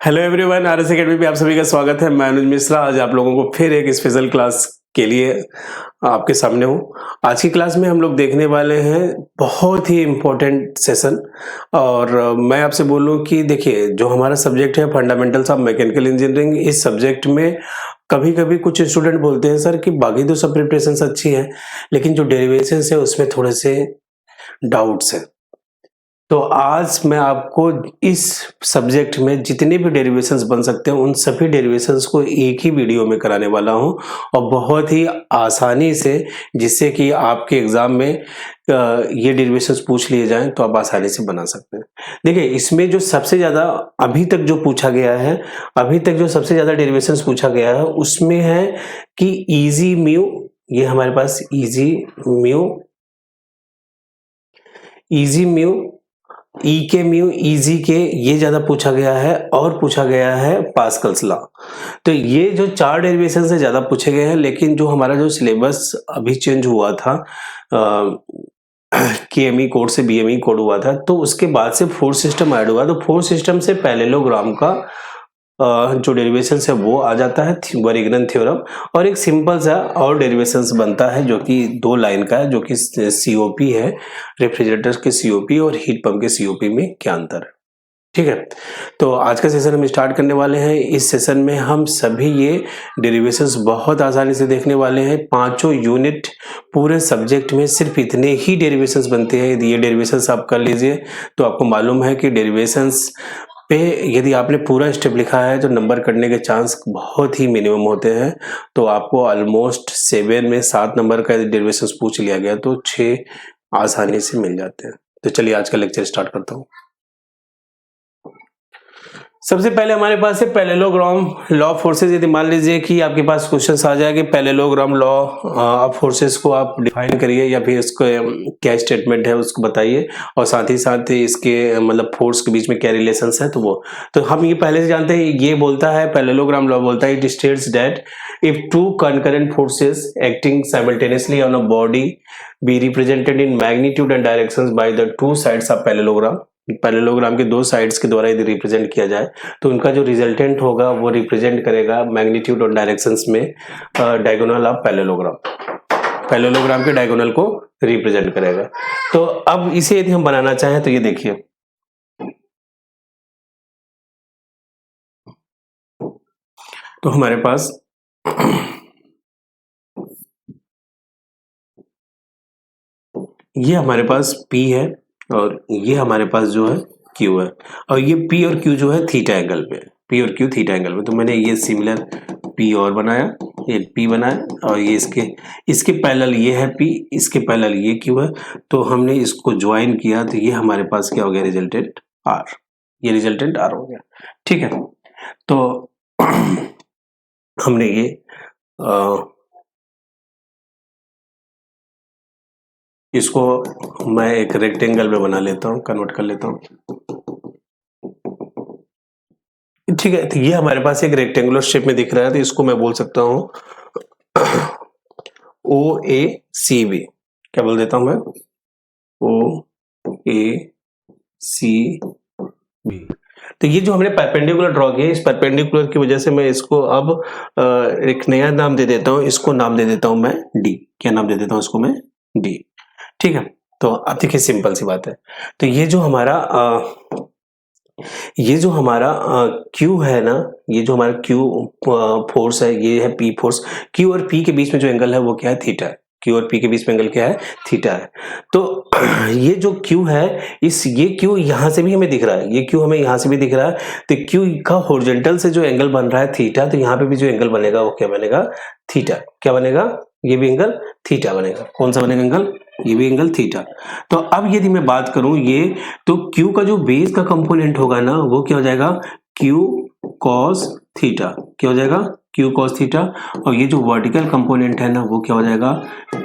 Hello everyone, RS academy पे आप सभी का स्वागत है। मैं अनुज मिश्रा आज आप लोगों को फिर एक स्पेशल क्लास के लिए आपके सामने हूँ। आज की क्लास में हम लोग देखने वाले हैं बहुत ही इम्पोर्टेंट सेशन। और मैं आपसे बोलूँ कि देखिए, जो हमारा सब्जेक्ट है फंडामेंटल्स ऑफ मैकेनिकल इंजीनियरिंग, इस सब्जेक्ट में कभी-कभी कुछ स्टूडेंट बोलते हैं सर कि बाकी तो सब प्रिपरेशंस अच्छी है, लेकिन जो डेरिवेशंस है उसमें थोड़े से डाउट्स हैं। तो आज मैं आपको इस सब्जेक्ट में जितने भी डेरिवेशंस बन सकते हैं उन सभी डेरिवेशंस को एक ही वीडियो में कराने वाला हूं और बहुत ही आसानी से, जिससे कि आपके एग्जाम में ये डेरिवेशंस पूछ लिए जाएं तो आप आसानी से बना सकते हैं। देखिए, इसमें जो सबसे ज़्यादा अभी तक जो पूछा गया है, अभी तक जो सबसे ज़्यादा डेरिवेशंस पूछा गया है उसमें है कि इजी म्यू, ये हमारे पास इजी म्यू, ई के म्यू, इजी के, ये ज्यादा पूछा गया है और पूछा गया है पास्कल्स लॉ। तो ये जो चार डेरिवेशन से ज्यादा पूछे गए हैं, लेकिन जो हमारा जो सिलेबस अभी चेंज हुआ था, केएमई कोड से बीएमई कोड हुआ था, तो उसके बाद से फोर्थ सिस्टम ऐड हुआ। तो फोर्थ सिस्टम से पैरेललोग्राम का जो डेरिवेशन है वो आ जाता है, वरीग्रन थ्योरम, और एक सिंपल सा और डेरिवेशंस बनता है जो कि 2 लाइन का है, जो कि सीओपी है, रेफ्रिजरेटर के सीओपी और हीट पंप के सीओपी में क्या अंतर है। ठीक है, तो आज का सेशन हम स्टार्ट करने वाले हैं। इस सेशन में हम सभी ये डेरिवेशंस बहुत आसानी से देखने वाले हैं। पांचों यूनिट पूरे सब्जेक्ट में सिर्फ इतने ही डेरिवेशंस बनते हैं। यदि ये डेरिवेशंस आप कर लीजिए तो आपको मालूम है कि डेरिवेशंस पे यदि आपने पूरा स्टेप लिखा है तो नंबर कटने के चांस बहुत ही मिनिमम होते हैं। तो आपको ऑलमोस्ट 7 में 7 नंबर का डेरिवेशंस पूछ लिया गया तो 6 आसानी से मिल जाते हैं। तो चलिए आज का लेक्चर स्टार्ट करता हूँ। सबसे पहले हमारे पास है पैरेललोग्राम लॉ ऑफ फोर्सेस। यदि मान लीजिए कि आपके पास क्वेश्चन आ जाए कि पैरेललोग्राम लॉ ऑफ फोर्सेस को आप डिफाइन करिए या फिर इसको क्या स्टेटमेंट है उसको बताइए, और साथ ही साथ इसके मतलब फोर्स के बीच में क्या रिलेशंस है। तो हम ये पहले से जानते हैं। ये बोलता है, पैरेललोग्राम लॉ बोलता है, it states that if two concurrent forces acting simultaneously on a body be represented in magnitude and directions by the two sides of parallelogram, parallelogram के दो साइड्स के द्वारा यदि रिप्रेजेंट किया जाए तो उनका जो रिजल्टेंट होगा वो रिप्रेजेंट करेगा मैग्नीट्यूड और डायरेक्शंस में डायगोनल ऑफ पैरेललोग्राम, पैरेललोग्राम के डायगोनल को रिप्रेजेंट करेगा। तो अब इसे यदि हम बनाना चाहें तो ये देखिए, तो हमारे पास ये हमारे पास P है और ये हमारे पास जो है Q है, और ये P और Q जो है थीटा एंगल पे, P और Q थीटा एंगल पे। तो मैंने ये सिमिलर P और बनाया, एक P बनाया, और ये इसके पैरेलल ये है P, इसके पैरेलल ये Q है। तो हमने इसको ज्वाइन किया तो ये हमारे पास क्या हो गया, रिजल्टेंट R, ये रिजल्टेंट R हो गया। ठीक है, तो हमने ये इसको मैं एक रेक्टेंगल में बना लेता हूँ, कन्वर्ट कर लेता हूँ। ठीक है, तो ये हमारे पास एक रेक्टेंगुलर शेप में दिख रहा है, तो इसको मैं बोल सकता हूँ ओ ए सी बी। क्या बोल देता हूं मैं, ओ ए सी बी। तो ये जो हमने परपेंडिकुलर ड्रॉ किया, इस परपेंडिकुलर की वजह से मैं इसको अब एक नया नाम दे देता हूं। इसको नाम दे देता हूं मैं डी। क्या नाम दे देता हूं इसको मैं, डी। ठीक है, तो अब देखिए सिंपल सी बात है। तो ये जो हमारा Q है ना, ये जो हमारा Q फोर्स है, ये है P फोर्स। Q और P के बीच में जो एंगल है वो क्या है, थीटा है। Q और P के बीच में एंगल क्या है, थीटा है। तो ये जो Q है, ये Q यहाँ से भी हमें दिख रहा है, ये Q हमें यहाँ से भी दिख रहा है। तो Q का हॉरिजॉन्टल से जो एंगल बन रहा है थीटा, तो यहाँ पे भी जो एंगल बनेगा वो क्या बनेगा, थीटा। क्या बनेगा, ये भी एंगल थीटा बनेगा। कौन सा बनेगा एंगल, ये भी एंगल थीटा। तो अब यदि मैं बात करूं ये, तो Q का जो बेस का कंपोनेंट होगा ना वो क्या हो जाएगा, Q cos थीटा। क्या हो जाएगा, Q cos थीटा। और ये जो वर्टिकल कंपोनेंट है ना वो क्या हो जाएगा,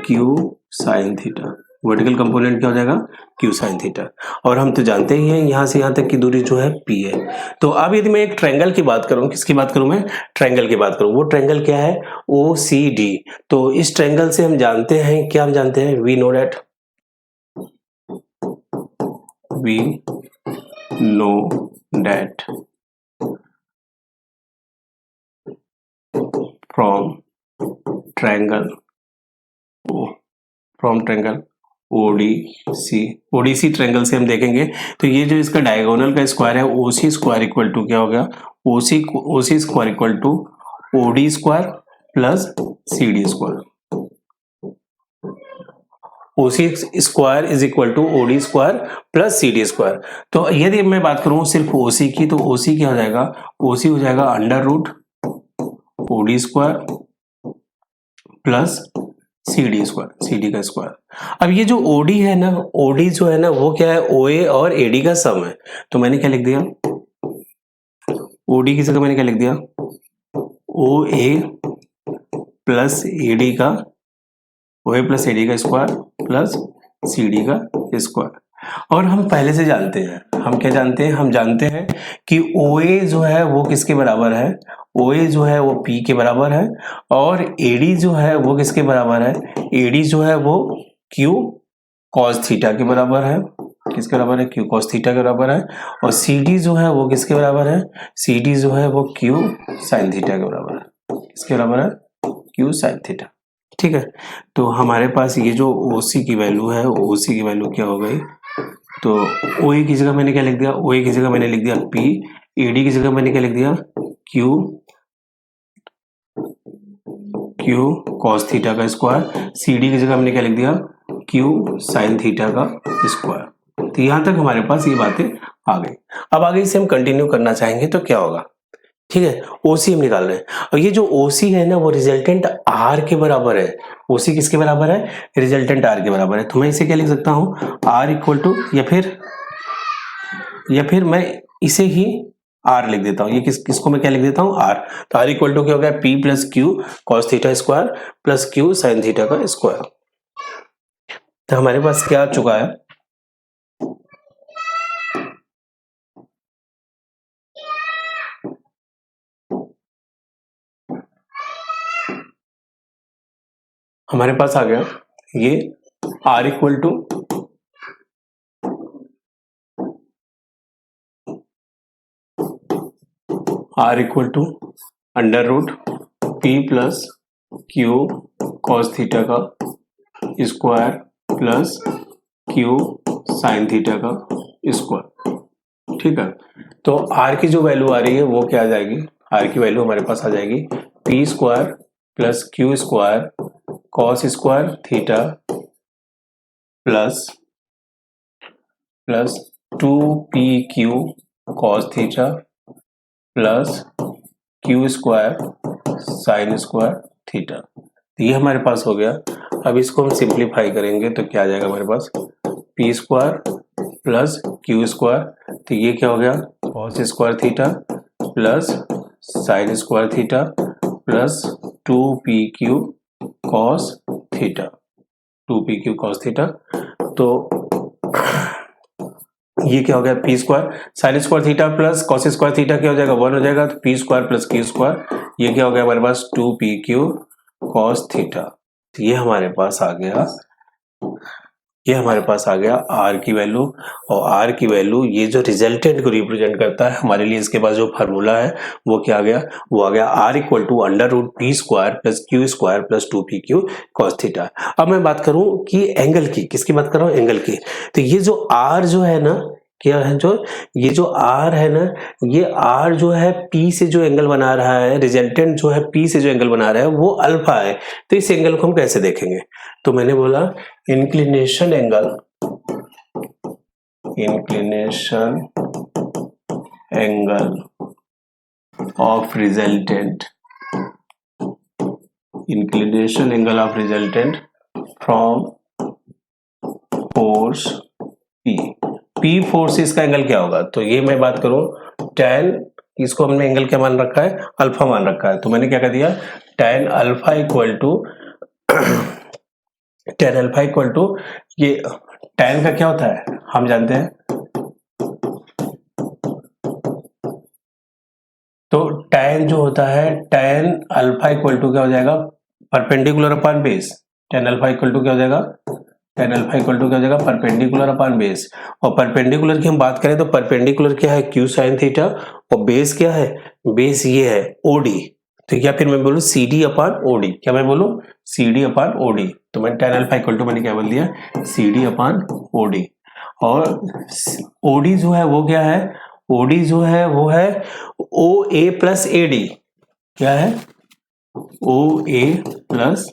Q sin theta. Vertical component क्या हो जाएगा, Q sin थीटा। और हम तो जानते ही हैं यहां से यहां तक की दूरी जो है P है। तो अब यदि मैं एक ट्रायंगल की बात करूं, किसकी बात करूं मैं, ट्रायंगल की बात करूं, वो ट्रायंगल क्या है, OCD। तो इस ट्रायंगल से हम जानते हैं, क्या हम जानते हैं, we know that from triangle ODC triangle से हम देखेंगे तो ये जो इसका डायगोनल का स्क्वायर है ओसी स्क्वायर इक्वल टू क्या हो गया, OC square equal to OD square plus CD square. OC square is equal to OD square plus CD square. तो यदि मैं बात करूं सिर्फ ओसी की तो ओसी क्या हो जाएगा, ओसी हो जाएगा under root OD square plus CD square, CD का स्क्वायर। अब ये जो ओडी है ना, ओडी जो है ना वो क्या है, ओए और एडी का सम है। तो मैंने क्या लिख दिया, ओडी की जगह मैंने क्या लिख दिया, ओ ए प्लस एडी का, ओए प्लस एडी का स्क्वायर प्लस सीडी का स्क्वायर। और हम पहले से जानते हैं, हम क्या जानते हैं, हम जानते हैं कि ओए जो है वो किसके बराबर है, ओए जो है वो पी के बराबर है और एडी जो है वो किसके बराबर है, एडी जो है वो क्यू कॉस थीटा के बराबर है, किसके बराबर है, क्यू कॉस थीटा के बराबर है। और सीडी जो है वो किसके बराबर है, सीडी जो है वो क्यू साइन थीटा के बराबर है, किसके बराबर है, क्यू साइन थीटा। ठीक है, तो हमारे पास ये जो ओसी की वैल्यू है, ओसी की वैल्यू क्या हो गई, तो ओए की जगह मैंने क्या लिख दिया, ओए की जगह मैंने लिख दिया पी, एडी की जगह मैंने क्या लिख दिया, क्यू कॉस थीटा का स्क्वायर, सीडी की जगह हमने क्या लिख दिया, क्यू साइन थीटा का स्क्वायर। तो यहां तक हमारे पास ये बातें आ गई। अब आगे इसे हम कंटिन्यू करना चाहेंगे तो क्या होगा, ठीक है, ओसी हम निकाल रहे हैं और ये जो ओसी है ना वो रिजल्टेंट आर के बराबर है। ओसी किसके बराबर है, रिजल्टेंट आर के बराबर है। तो मैं इसे क्या लिख सकता हूं, आर इक्वल टू, या फिर मैं इसे ही आर लिख देता हूं, ये किसको मैं क्या लिख देता हूं, आर। तो आर इक्वल टू क्या हो गया, P plus Q cos theta square plus Q sine theta का स्क्वायर। तो हमारे पास क्या आ चुका है, हमारे पास आ गया ये R equal to under root P plus Q cos theta का square plus Q sine theta का स्क्वायर। ठीक है, तो आर की जो वैल्यू आ रही है वो क्या आ जाएगी, आर की वैल्यू हमारे पास आ जाएगी P square plus Q square cos square theta plus two P Q cos theta plus Q square sine square theta. तो ये हमारे पास हो गया। अब इसको हम सिंप्लीफाई करेंगे तो क्या आ जाएगा हमारे पास, P square plus Q square, तो ये क्या हो गया, cos square theta plus sine square theta plus two P Q cos theta, तो ये क्या हो गया, P square sine square theta plus cos square theta क्या हो जाएगा, 1 हो जाएगा। तो P square plus Q square, ये क्या हो गया हमारे पास, 2pq कॉस थीटा। तो ये हमारे पास आ गया आर की वैल्यू। और आर की वैल्यू ये जो रिजल्टेंट को रिप्रेजेंट करता है, हमारे लिए इसके पास जो फार्मूला है वो क्या आ गया, वो आ गया R equal to under root P square plus Q square plus 2pq cos theta. अब मैं बात करूं कि एंगल की, किसकी बात कर रहा हूं, एंगल की। तो ये जो आर जो है ना, क्या है, जो ये जो आर है ना, ये आर जो है पी से जो एंगल बना रहा है, रिजल्टेंट जो है पी से जो एंगल बना रहा है वो अल्फा है। तो इस एंगल को हम कैसे देखेंगे, तो मैंने बोला inclination angle of resultant, from force P force से इसका एंगल क्या होगा। तो ये मैं बात करूं tan, इसको हमने एंगल क्या मान रखा है, अल्फा मान रखा है। तो मैंने क्या कर दिया, tan अल्फा इक्वल टू ये tan का क्या होता है हम जानते हैं, तो tan जो होता है, tan अल्फा इक्वल टू क्या हो जाएगा, perpendicular upon base. tan alpha equal to क्या हो जाएगा, परपेंडिकुलर अपॉन बेस। और परपेंडिकुलर की हम बात करें तो परपेंडिकुलर क्या है, क्यू साइन थीटा, और बेस क्या है, बेस ये है ओडी। तो या फिर मैं बोलूँ CD अपॉन OD, क्या मैं बोलूँ CD अपॉन OD, तो मैं tan अल्फा इक्वल टू मैंने क्या बोल दिया CD अपॉन OD। और OD जो है वो क्या है, OD जो है वो है OA प्लस AD, क्या है OA प्लस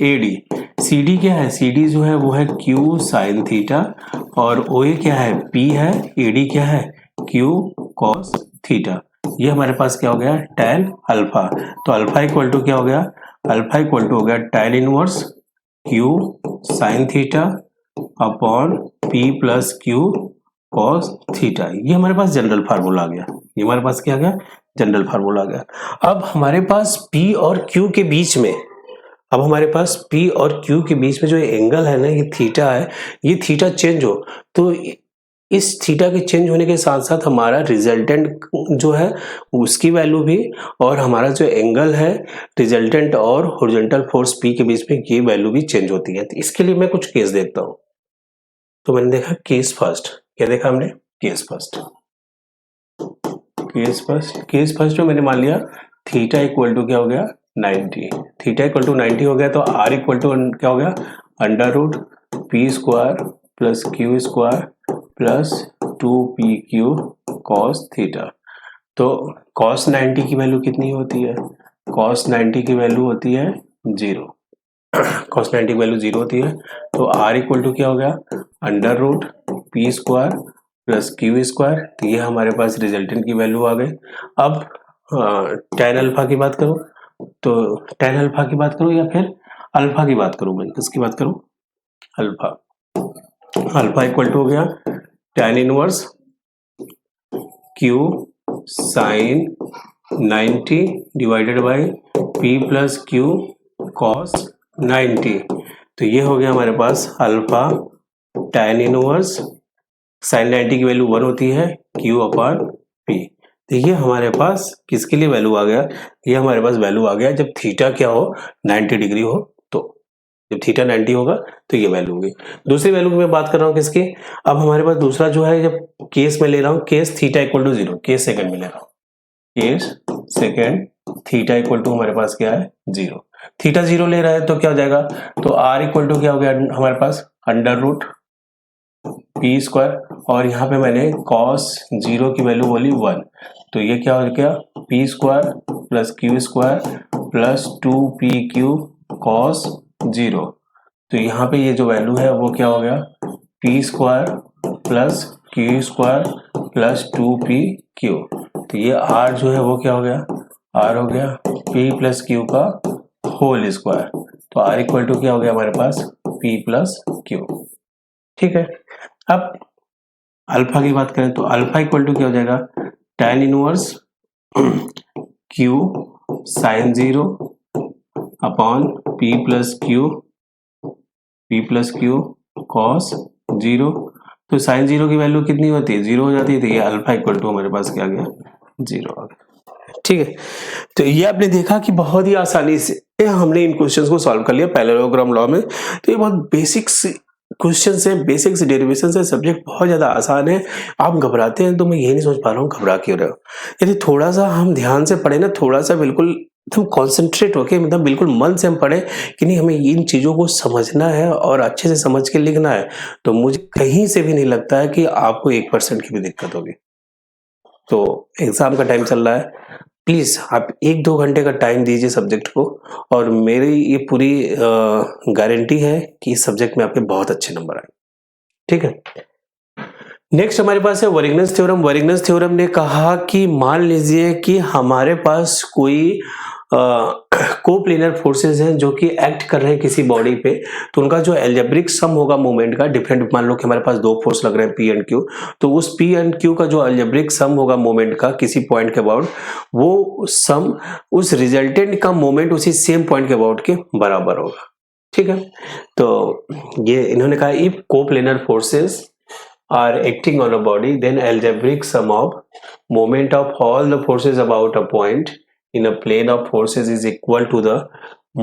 AD। CD क्या है, CD जो है वो है Q साइन थीटा, और OA क्या है P है, AD क्या है Q कॉस थीटा। ये हमारे पास क्या हो गया tan अल्फा। तो अल्फा इक्वल टू क्या हो गया, अल्फा इक्वल टू हो गया tan inverse Q sine theta upon P plus Q cos theta. ये हमारे पास जनरल फार्मूला आ गया, ये हमारे पास क्या आ गया जनरल फार्मूला आ गया। अब हमारे पास P और Q के बीच में, अब हमारे पास P और Q के बीच में जो एंगल है ना, ये थीटा है, ये थीटा चेंज हो तो इस थीटा के चेंज होने के साथ साथ हमारा रिजल्टेंट जो है उसकी वैल्यू भी, और हमारा जो एंगल है रिजल्टेंट और हॉरिजॉन्टल फोर्स P के बीच में ये वैल्यू भी चेंज होती है। तो इसके लिए मैं कुछ केस देखता हूँ। तो मैंने देखा केस फर्स्ट, क्या देखा हमने केस फर्स्ट, केस फर्स्ट में मैंने मान लिया थीटा इक्वल टू क्या हो गया 90, थीटा इक्वल टू 90 हो गया, तो r इक्वल टू क्या हो गया under root P square plus Q square plus 2pq cos theta. तो कॉस 90 की वैल्यू कितनी होती है, कॉस 90 की वैल्यू होती है 0, कॉस 90 की वैल्यू 0 होती है। तो r इक्वल टू क्या हो गया under root P square plus Q square, तो ये हमारे पास रिजल्टेंट की वैल्यू आ गई। अब tan अल्फा की बात करो, तो tan अल्फा की बात करूँ या फिर अल्फा की बात करूँ, मैं किसकी बात करूँ अल्फा, अल्फा इक्वल टू हो गया tan inverse Q sine 90 divided by P plus Q cos 90। तो ये हो गया हमारे पास अल्फा tan इनवर्स साइन 90 की वैल्यू 1 होती है Q अपॉन P। तो ये हमारे पास किसके लिए वैल्यू आ गया, ये हमारे पास वैल्यू आ गया जब थीटा क्या हो 90 डिग्री हो, तो जब थीटा 90 होगा तो ये वैल्यू होगी। दूसरी वैल्यू की मैं बात कर रहा हूँ किसकी, अब हमारे पास दूसरा जो है जब केस में ले रहा हूँ case theta equal to 0, case second में ले रहा हूँ, case second theta equal to हमारे पास क्या है 0, थीटा 0 ले रहा है तो क्या हो जाएगा, तो r इक्वल टू क्या हो गया हमारे पास अंडर रूट पी स्क्वायर, और यहाँ पे मैंने कॉस 0 की वैल्यू बोली 1, तो ये क्या हो गया P square plus Q square plus 2pq cos 0। तो यहाँ पे ये जो वैल्यू है वो क्या हो गया P square plus Q square plus 2pq। तो ये r जो है वो क्या हो गया r हो गया p प्लस क्यू का होल स्क्वायर, तो r इक्वल टू क्या हो गया हमारे पास p प्लस क्यू। ठीक है, अब अल्फा की बात करें तो अल्फा इक्वल टू क्या हो जाएगा tan inverse q sine 0 upon p plus Q cos 0। तो साइन 0 की वैल्यू कितनी होती है 0 हो जाती है, तो ये अल्फा इक्वल टू हमारे पास क्या आ गया 0 आ गया। ठीक है, तो ये आपने देखा कि बहुत ही आसानी से हमने इन क्वेश्चंस को सॉल्व कर लिया पैरेललोग्राम लॉ में। तो ये बहुत बेसिक्स क्वेश्चन है, बेसिक्स डेरिवेशन है, सब्जेक्ट बहुत ज्यादा आसान है। आप घबराते हैं तो मैं ये नहीं सोच पा रहा हूँ घबरा क्यों रहे हो। यदि थोड़ा सा हम ध्यान से पढ़े ना, थोड़ा सा बिल्कुल एकदम कॉन्सेंट्रेट होके मतलब बिल्कुल मन से हम पढ़े कि नहीं हमें इन चीजों को समझना है और अच्छे से समझ के लिखना है, तो मुझे कहीं से भी नहीं लगता है कि आपको 1% की भी दिक्कत होगी। तो एग्जाम का टाइम चल रहा है, प्लीज आप 1-2 घंटे का टाइम दीजिए सब्जेक्ट को, और मेरी ये पूरी गारंटी है कि इस सब्जेक्ट में आपके बहुत अच्छे नंबर आए। ठीक है, नेक्स्ट हमारे पास है वरिग्नस थ्योरम। वरिग्नस थ्योरम ने कहा कि मान लीजिए कि हमारे पास कोई कोप्लेनर फोर्सेस हैं जो कि एक्ट कर रहे हैं किसी बॉडी पे, तो उनका जो अलजेब्रिक सम होगा मोमेंट का डिफरेंट, मान लो कि हमारे पास 2 फोर्स लग रहे हैं P एंड Q, तो उस P एंड Q का जो अलजेब्रिक सम होगा मोमेंट का किसी पॉइंट के अबाउट, वो सम उस रिजल्टेंट का मोमेंट उसी सेम पॉइंट के अबाउट के बराबर होगा। ठीक है, तो ये इन्होंने कहा if coplanar forces are acting on a body, then algebraic sum of moment of all the forces about a point in a plane of forces is equal to the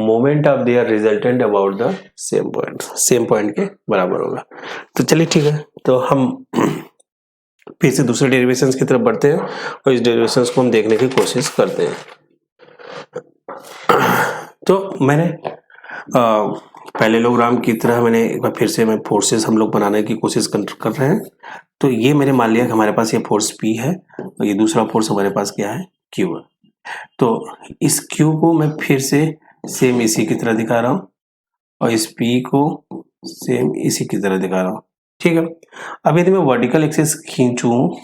moment of their resultant about the same point के बराबर होगा। तो चलिए ठीक है, तो हम फिर से दूसरे डेरिवेशंस की तरफ बढ़ते हैं और इस डेरिवेशंस को हम देखने की कोशिश करते हैं। तो मैंने पैरेललोग्राम की तरह मैंने एक बार फिर से मैं फोर्सेस हम लोग बनाने की कोशिश कर रहे हैं। तो ये मैंने मान लिया कि हमारे पास ये फोर्स P है और ये दूसरा फोर्स हमारे पास क्या है, Q है। तो इस Q को मैं फिर से सेम इसी की तरह दिखा रहा हूँ और इस P को सेम इसी की तरह दिखा रहा हूँ, ठीक है। अब यदि मैं वर्टिकल एक्सिस खींचूं,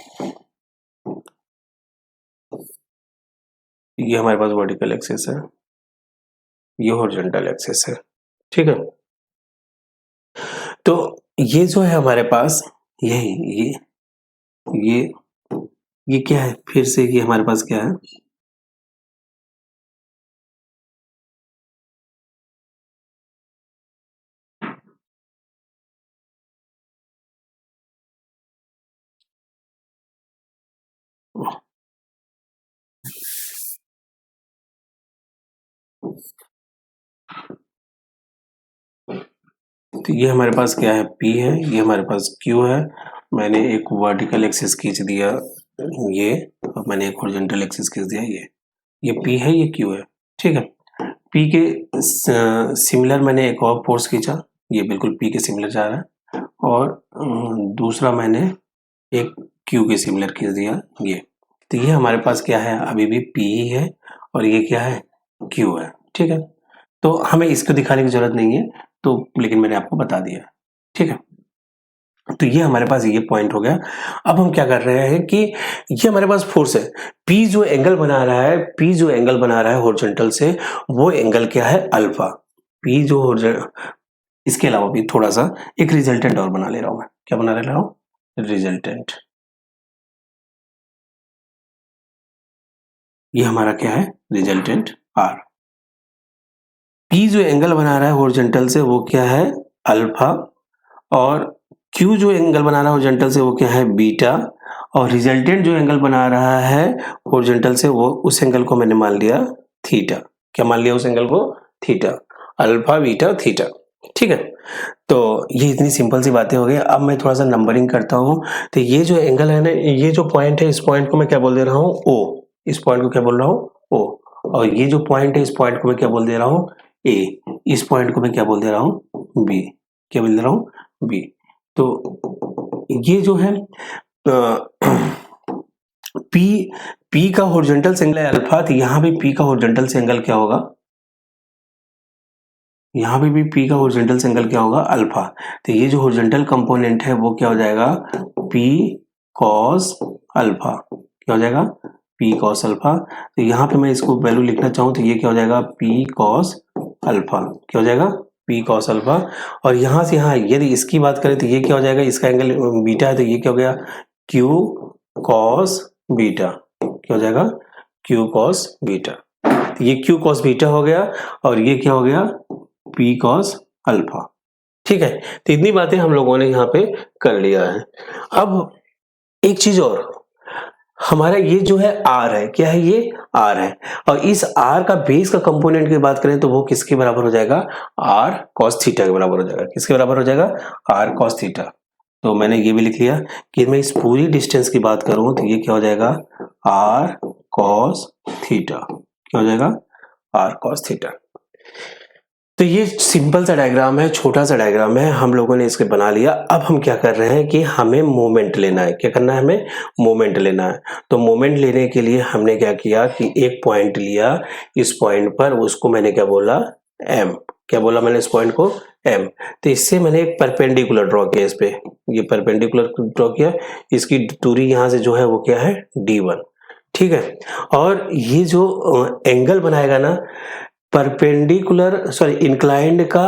ये हमारे पास वर्टिकल एक्सिस है, ये हॉरिजॉन्टल एक्सिस है, ठीक है। तो ये जो है हमारे पास यही ये क्या है, फिर से ये हमारे पास क्या है, तो ये हमारे पास क्या है, P है, ये हमारे पास Q है। मैंने एक वर्टिकल एक्सिस खींच दिया ये, और मैंने एक हॉरिजॉन्टल एक्सिस खींच दिया ये P है, ये Q है, ठीक है। P के सिमिलर मैंने एक और फोर्स खींचा, ये बिल्कुल P के सिमिलर जा रहा है, और दूसरा मैंने एक Q के सिमिलर खींच दिया ये। तो ये हमारे पास क्या है, अभी भी P ही है और ये क्या है, Q है, ठीक है। तो हमें इसको दिखाने की जरूरत नहीं है, तो लेकिन मैंने आपको बता दिया, ठीक है। तो ये हमारे पास ये पॉइंट हो गया। अब हम क्या कर रहे हैं कि ये हमारे पास फोर्स है, P जो एंगल बना रहा है, P जो एंगल बना रहा है हॉरिजॉन्टल से, वो एंगल क्या है, अल्फा। P जो इसके अलावा भी थोड़ा सा एक रिजल्टेंट और बना ले रहा हूं मैं, क्या बना ले रहा हूं, रिजल्टेंट। ये हमारा क्या है, रिजल्टेंट R। P जो एंगल बना रहा है हॉरिजॉन्टल से वो क्या है, अल्फा, और Q जो एंगल बना रहा है हॉरिजॉन्टल से वो क्या है, बीटा, और रिजल्टेंट जो एंगल बना रहा है हॉरिजॉन्टल से वो उस एंगल को मैंने मान लिया थीटा। क्या मान लिया उस एंगल को, थीटा, अल्फा बीटा थीटा, ठीक है। तो ये इतनी सिंपल सी बातें हो गई। अब मैं थोड़ा सा नंबरिंग करता हूँ। तो ये जो एंगल है ना, ये जो पॉइंट है, इस पॉइंट को मैं क्या बोल दे रहा हूँ, O। इस पॉइंट को क्या बोल रहा हूँ, O। और ये जो पॉइंट है, इस पॉइंट को मैं क्या बोल दे रहा हूँ, A। इस पॉइंट को मैं क्या बोल दे रहा हूँ, B। क्या बोल दे रहा हूँ, B। तो ये जो है P का हॉरिजॉन्टल एंगल है अल्फा, तो यहाँ भी P का हॉरिजॉन्टल एंगल क्या होगा, यहाँ पे भी P का हॉरिजॉन्टल एंगल क्या होगा, अल्फा। तो ये जो हॉरिजॉन्टल कंपोनेंट है वो क्या हो जाएगा, P cos अल्फा। क्या हो जाएगा, P cos अल्फा। तो यहाँ पे मैं इसको वैल्यू लिखना चाहूँ तो ये क्या हो जाएगा, P cos अल्फा। क्या हो जाएगा, P cos अल्फा। और यहाँ से यहाँ यदि इसकी बात करें तो ये क्या हो जाएगा, इसका एंगल बीटा है, तो ये क्या हो गया, Q cos बीटा। क्या हो जाएगा, Q cos बीटा। ये Q cos बीटा हो गया और ये क्या हो गया, P cos अल्फा, ठीक है। तो इतनी बातें हम लोगों ने यहाँ पे कर लिया है। अब एक चीज और, हमारा ये जो है R है, क्या है ये, R है, और इस R का बेस का कंपोनेंट की बात करें तो वो किसके बराबर हो जाएगा, R cos थीटा के बराबर हो जाएगा। किसके बराबर हो जाएगा, R cos थीटा। तो मैंने ये भी लिख लिया कि मैं इस पूरी डिस्टेंस की बात करूं तो ये क्या हो जाएगा, R cos थीटा। क्या हो जाएगा, R cos थीटा। तो ये सिंपल सा डायग्राम है, छोटा सा डायग्राम है, हम लोगों ने इसके बना लिया। अब हम क्या कर रहे हैं कि हमें मोमेंट लेना है। क्या करना है, हमें मोमेंट लेना है। तो मोमेंट लेने के लिए हमने क्या किया कि एक पॉइंट लिया, इस पॉइंट पर उसको मैंने क्या बोला, M। क्या बोला मैंने इस पॉइंट को, M। तो इससे मैंने एक परपेंडिकुलर ड्रॉ किया, इस पे ये परपेंडिकुलर ड्रॉ किया। इसकी दूरी यहाँ से जो है वो क्या है, D1, ठीक है। और ये जो एंगल बनाएगा ना, परपेंडिकुलर सॉरी इंक्लाइंड का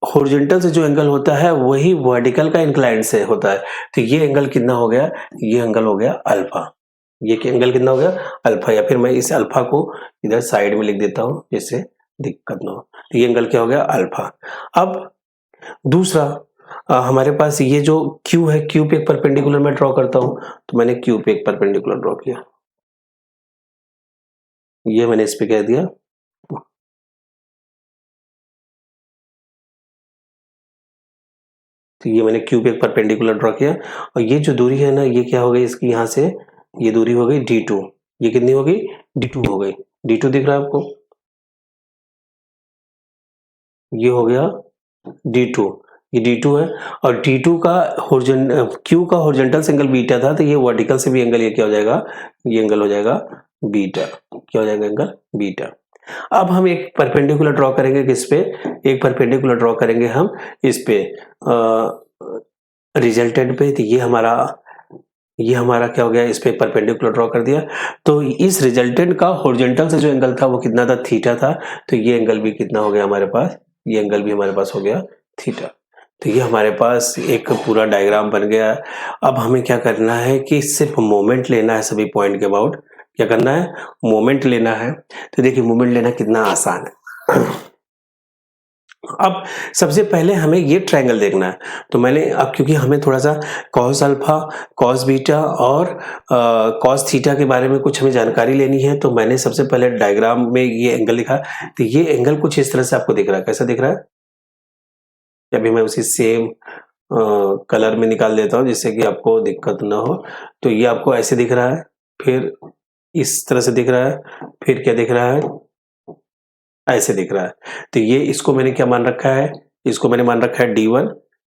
हॉरिजॉन्टल से जो एंगल होता है वही वर्टिकल का इंक्लाइंड से होता है। तो ये एंगल कितना हो गया, ये एंगल हो गया अल्फा। ये एंगल कितना हो गया, अल्फा। या फिर मैं इस अल्फा को इधर साइड में लिख देता हूं जिससे दिक्कत ना हो। तो ये एंगल क्या हो गया, अल्फा। अब दूसरा हमारे पास ये जो Q है, Q पे एक परपेंडिकुलर मैं ड्रॉ करता हूं। तो मैंने Q पे एक परपेंडिकुलर ड्रॉ किया, ये मैंने इस पे कह दिया। तो ये मैंने Q पे एक परपेंडिकुलर ड्रॉ किया, और ये जो दूरी है ना, ये क्या हो गई इसकी, यहाँ से ये दूरी हो गई D2। ये कितनी हो गई, D2 हो गई। D2 दिख रहा है आपको, ये हो गया D2, ये D2 है और D2 का Q का हॉरिजॉन्टल से एंगल बीटा था, तो ये वर्टिकल से भी एंगल ये क्या हो जाएगा, ये एंगल हो जाएगा बीटा। क्या हो जाएगा एंगल बीटा। अब हम एक परपेंडिकुलर ड्रॉ करेंगे किस पे, एक परपेंडिकुलर ड्रॉ करेंगे हम इस पे रिजल्टेंट पे। तो ये हमारा क्या हो गया, इस पे परपेंडिकुलर ड्रॉ कर दिया। तो इस रिजल्टेंट का हॉरिजॉन्टल से जो एंगल था वो कितना था, थीटा था। तो ये एंगल भी कितना हो गया हमारे पास, ये एंगल भी हमारे पास हो गया थीटा। तो ये हमारे पास एक पूरा डायग्राम बन गया। अब हमें क्या करना है कि सिर्फ मोमेंट लेना है सभी पॉइंट के अबाउट। क्या करना है, मोमेंट लेना है। तो देखिए मोमेंट लेना कितना आसान है। अब सबसे पहले हमें ये ट्रायंगल देखना है। तो मैंने अब क्योंकि हमें थोड़ा-सा कॉस अल्फा, कॉस बीटा और कॉस थीटा के बारे में कुछ हमें जानकारी लेनी है, तो मैंने सबसे पहले डायग्राम में ये एंगल लिखा। तो ये एंगल कुछ इस तरह से आपको दिख रहा है। कैसा दिख रहा है? अभी मैं उसी सेम कलर में निकाल देता हूँ जिससे कि आपको दिक्कत ना हो। तो ये आपको ऐसे दिख रहा है, फिर इस तरह से दिख रहा है, फिर क्या दिख रहा है? ऐसे दिख रहा है। तो ये इसको मैंने क्या मान रखा है, इसको मैंने मान रखा है D1,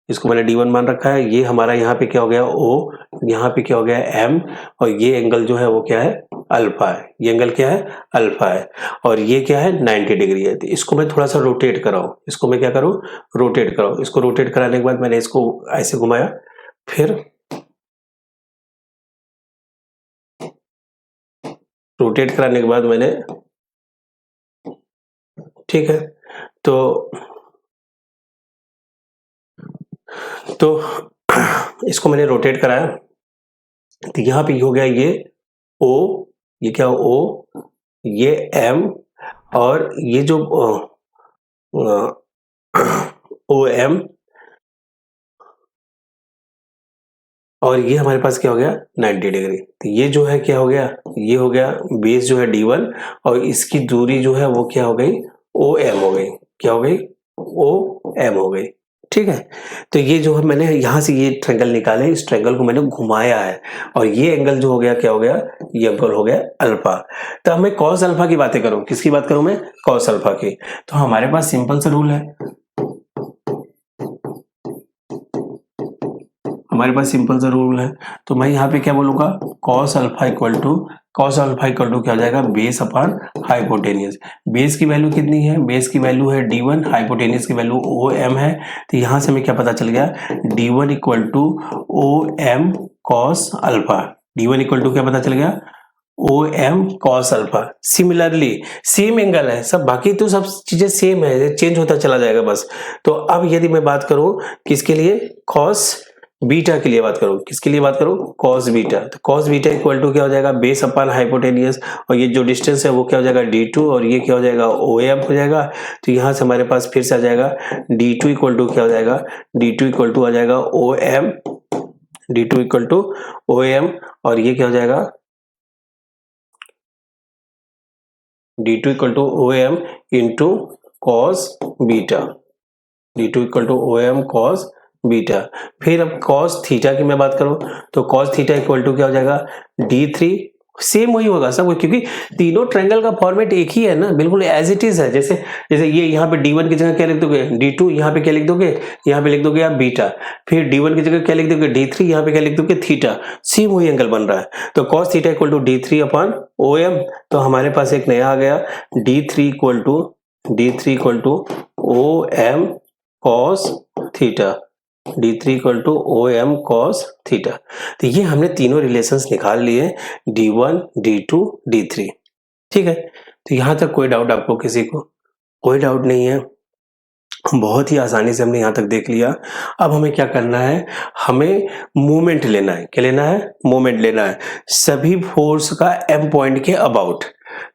इसको मैंने D1 मान रखा है। ये हमारा यहाँ पे क्या हो गया O, यहाँ पे क्या हो गया M, और ये एंगल जो है वो क्या है, अल्फा है। ये एंगल क्या है, अल्फा है। और ये क्या है, 90 डिग्री है। तो इसको मैं थोड़ा सा रोटेट कराऊं, इसको मैं क्या करूं, रोटेट कराऊं। इसको रोटेट कराने के बाद मैंने इसको ऐसे घुमाया, फिर रोटेट कराने के बाद मैंने, ठीक है, तो तो इसको मैंने रोटेट कराया। तो यहाँ पे हो गया ये O, ये क्या O, ये M, और ये जो OM, और ये हमारे पास क्या हो गया 90 डिग्री। तो ये जो है क्या हो गया, ये हो गया बेस जो है D1, और इसकी दूरी जो है वो क्या हो गई, OM हो गई। क्या हो गई, OM हो गई। ठीक है, तो ये जो है मैंने यहाँ से ये ट्रायंगल निकाले, इस ट्रायंगल को मैंने घुमाया है, और ये एंगल जो हो गया क्या हो गया, ये एंगल हो गया अल्फा। तो मैं कॉस अल्फा की बातें करूं, किसकी बात करूं मैं, कॉस अल्फा की। तो हमारे पास सिंपल सा रूल है, हमारे पास सिंपल सा रूल है। तो मैं यहाँ पे क्या बोलूंगा, cos alpha equal to, cos alpha equal to क्या हो जाएगा, बेस अपॉन हाइपोटेनियस। बेस की वैल्यू कितनी है, बेस की वैल्यू है D1, हाइपोटेनियस की वैल्यू OM है। तो यहाँ से हमें क्या पता चल गया, D1 equal to OM cos alpha. D1 equal to क्या पता चल गया, OM cos alpha. Similarly same angle है सब, बाकी तो सब चीजें सेम है, चेंज होता चला जाएगा बस। तो अब यदि मैं बात करूं किसके लिए, कॉस बीटा के लिए बात करूं, किसके लिए बात करूं, कॉस बीटा। तो कॉस बीटा इक्वल टू क्या हो जाएगा, बेस अपॉन हाइपोटेनियस, और ये जो डिस्टेंस है वो क्या हो जाएगा D2, और ये क्या हो जाएगा OM हो जाएगा। तो यहां से हमारे पास फिर से आ जाएगा D2 इक्वल टू क्या हो जाएगा, D2 इक्वल टू आ जाएगा OM, D2 equal to OM, और ये क्या हो जाएगा D2 equal to OM into cos beta, D2 equal to OM cos beta. फिर अब कॉस थीटा की मैं बात करूं, तो कॉस थीटा इक्वल टू क्या हो जाएगा, D3, सेम वही होगा सब, क्योंकि तीनों ट्रायंगल का फॉर्मेट एक ही है ना, बिल्कुल एज इट इज है। जैसे जैसे ये यहाँ पे D1 की जगह क्या लिख दोगे, D2, यहाँ पे क्या लिख दोगे, यहाँ पे लिख दोगे आप बीटा। फिर D1 की जगह क्या लिख दोगे, D3, यहाँ पे क्या लिख दोगे थीटा। सेम वही एंगल बन रहा है। तो cos theta equal to D3 upon OM। तो हमारे पास एक नया आ गया, D3 equal to OM cos theta, D3 equal to OM cos theta. तो ये हमने तीनों रिलेशंस निकाल लिए, D1, D2, D3। ठीक है, तो यहां तक कोई डाउट आपको किसी को, कोई डाउट नहीं है, बहुत ही आसानी से हमने यहाँ तक देख लिया। अब हमें क्या करना है, हमें मोमेंट लेना है। क्या लेना है, मोमेंट लेना है सभी फोर्स का M पॉइंट के अबाउट।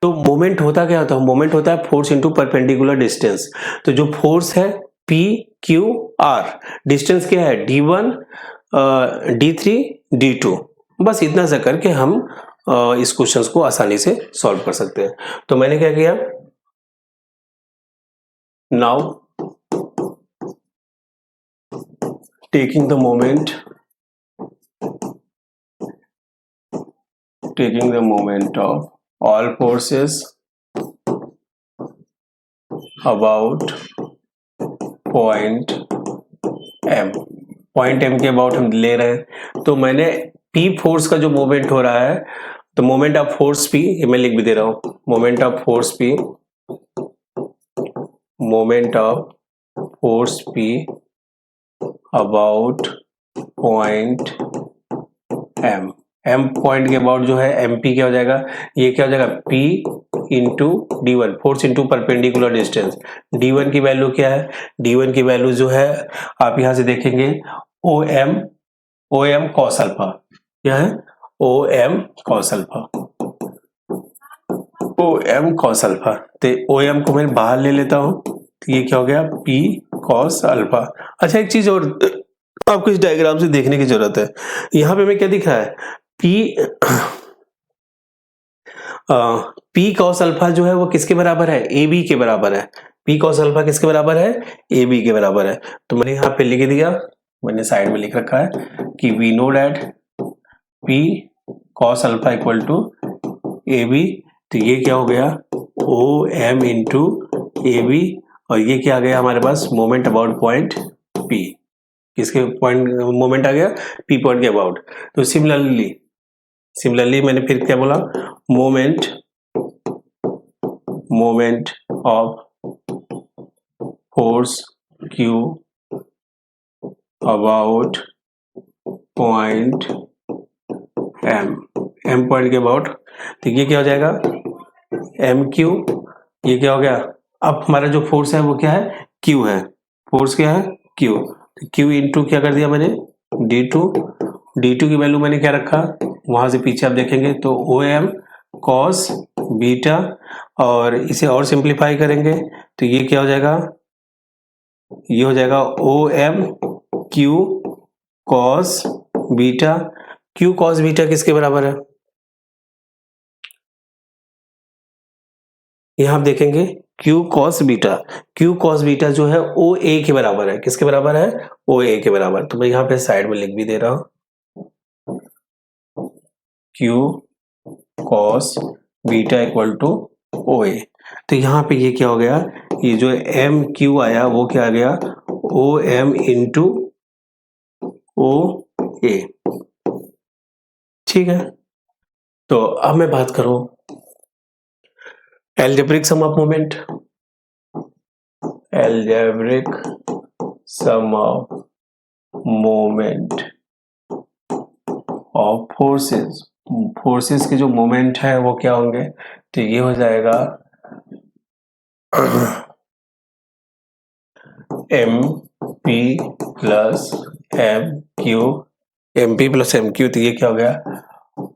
तो मोमेंट होता क्या होता है, मोमेंट होता है फोर्स इनटू परपेंडिकुलर डिस्टेंस। तो जो फोर्स है P Q R, डिस्टेंस क्या है D1, D3, D2। बस इतना सा करके हम इस क्वेश्चन को आसानी से सॉल्व कर सकते हैं। तो मैंने क्या किया, now taking the moment of all forces about point M के अबाउट हम ले रहे हैं। तो मैंने पी फोर्स का जो मोमेंट हो रहा है, तो मोमेंट ऑफ फोर्स पी, ये मैं लिख भी दे रहा हूं, moment of force P, moment of force P about point M point के अबाउट जो है एम पी क्या हो जाएगा, ये क्या हो जाएगा, P into D one, force into perpendicular distance. D one की वैल्यू क्या है, डी वन की वैल्यू जो है आप यहां से देखेंगे ओ एम कॉस अल्फा, क्या है, O M cos alpha, O M cos alpha. तो ओ एम को मैं बाहर ले लेता हूं, तो ये क्या हो गया, पी कॉस अल्फा। अच्छा, एक चीज और आपको इस डायग्राम से देखने की जरूरत है, यहां पे हमें क्या दिख रहा है, पी कॉस अल्फा जो है वो किसके बराबर है, ए बी के बराबर है। पी कॉस अल्फा किसके बराबर है, ए बी के बराबर है। तो मैंने यहाँ पे लिख दिया, मैंने साइड में लिख रखा है कि we know that P cos alpha equal to A B. तो ये क्या हो गया, O M into A B, और ये क्या आ गया हमारे पास, मोमेंट अबाउट पॉइंट पी, किसके पॉइंट मोमेंट आ गया, पी पॉइंट के अबाउट। तो सिमिलरली मैंने फिर क्या बोला, moment of force Q about point M point के अबाउट। तो ये क्या हो जाएगा, एम क्यू, ये क्या हो गया, अब हमारा जो फोर्स है वो क्या है, क्यू है, फोर्स क्या है, क्यू। क्यू इंटू क्या कर दिया मैंने, डी टू की वैल्यू मैंने क्या रखा, वहां से पीछे आप देखेंगे तो ओ एम कॉस बीटा, और इसे और सिंप्लीफाई करेंगे तो ये क्या हो जाएगा, ये हो जाएगा O M Q cos beta. Q cos beta किसके बराबर है, यहां आप देखेंगे क्यू कॉस बीटा जो है ओ ए के बराबर है, किसके बराबर है, ओ ए के बराबर। तो मैं यहाँ पे साइड में लिख भी दे रहा हूं, Q cos beta equal to O A. तो यहाँ पे ये क्या हो गया, ये जो एम क्यू आया वो क्या आ गया, ओ एम इंटू ओ ए, ठीक है। तो अब मैं बात करूं algebraic sum of moment, algebraic sum of moment of forces के जो मोमेंट है वो क्या होंगे, तो ये हो जाएगा M P plus M Q, तो ये क्या हो गया,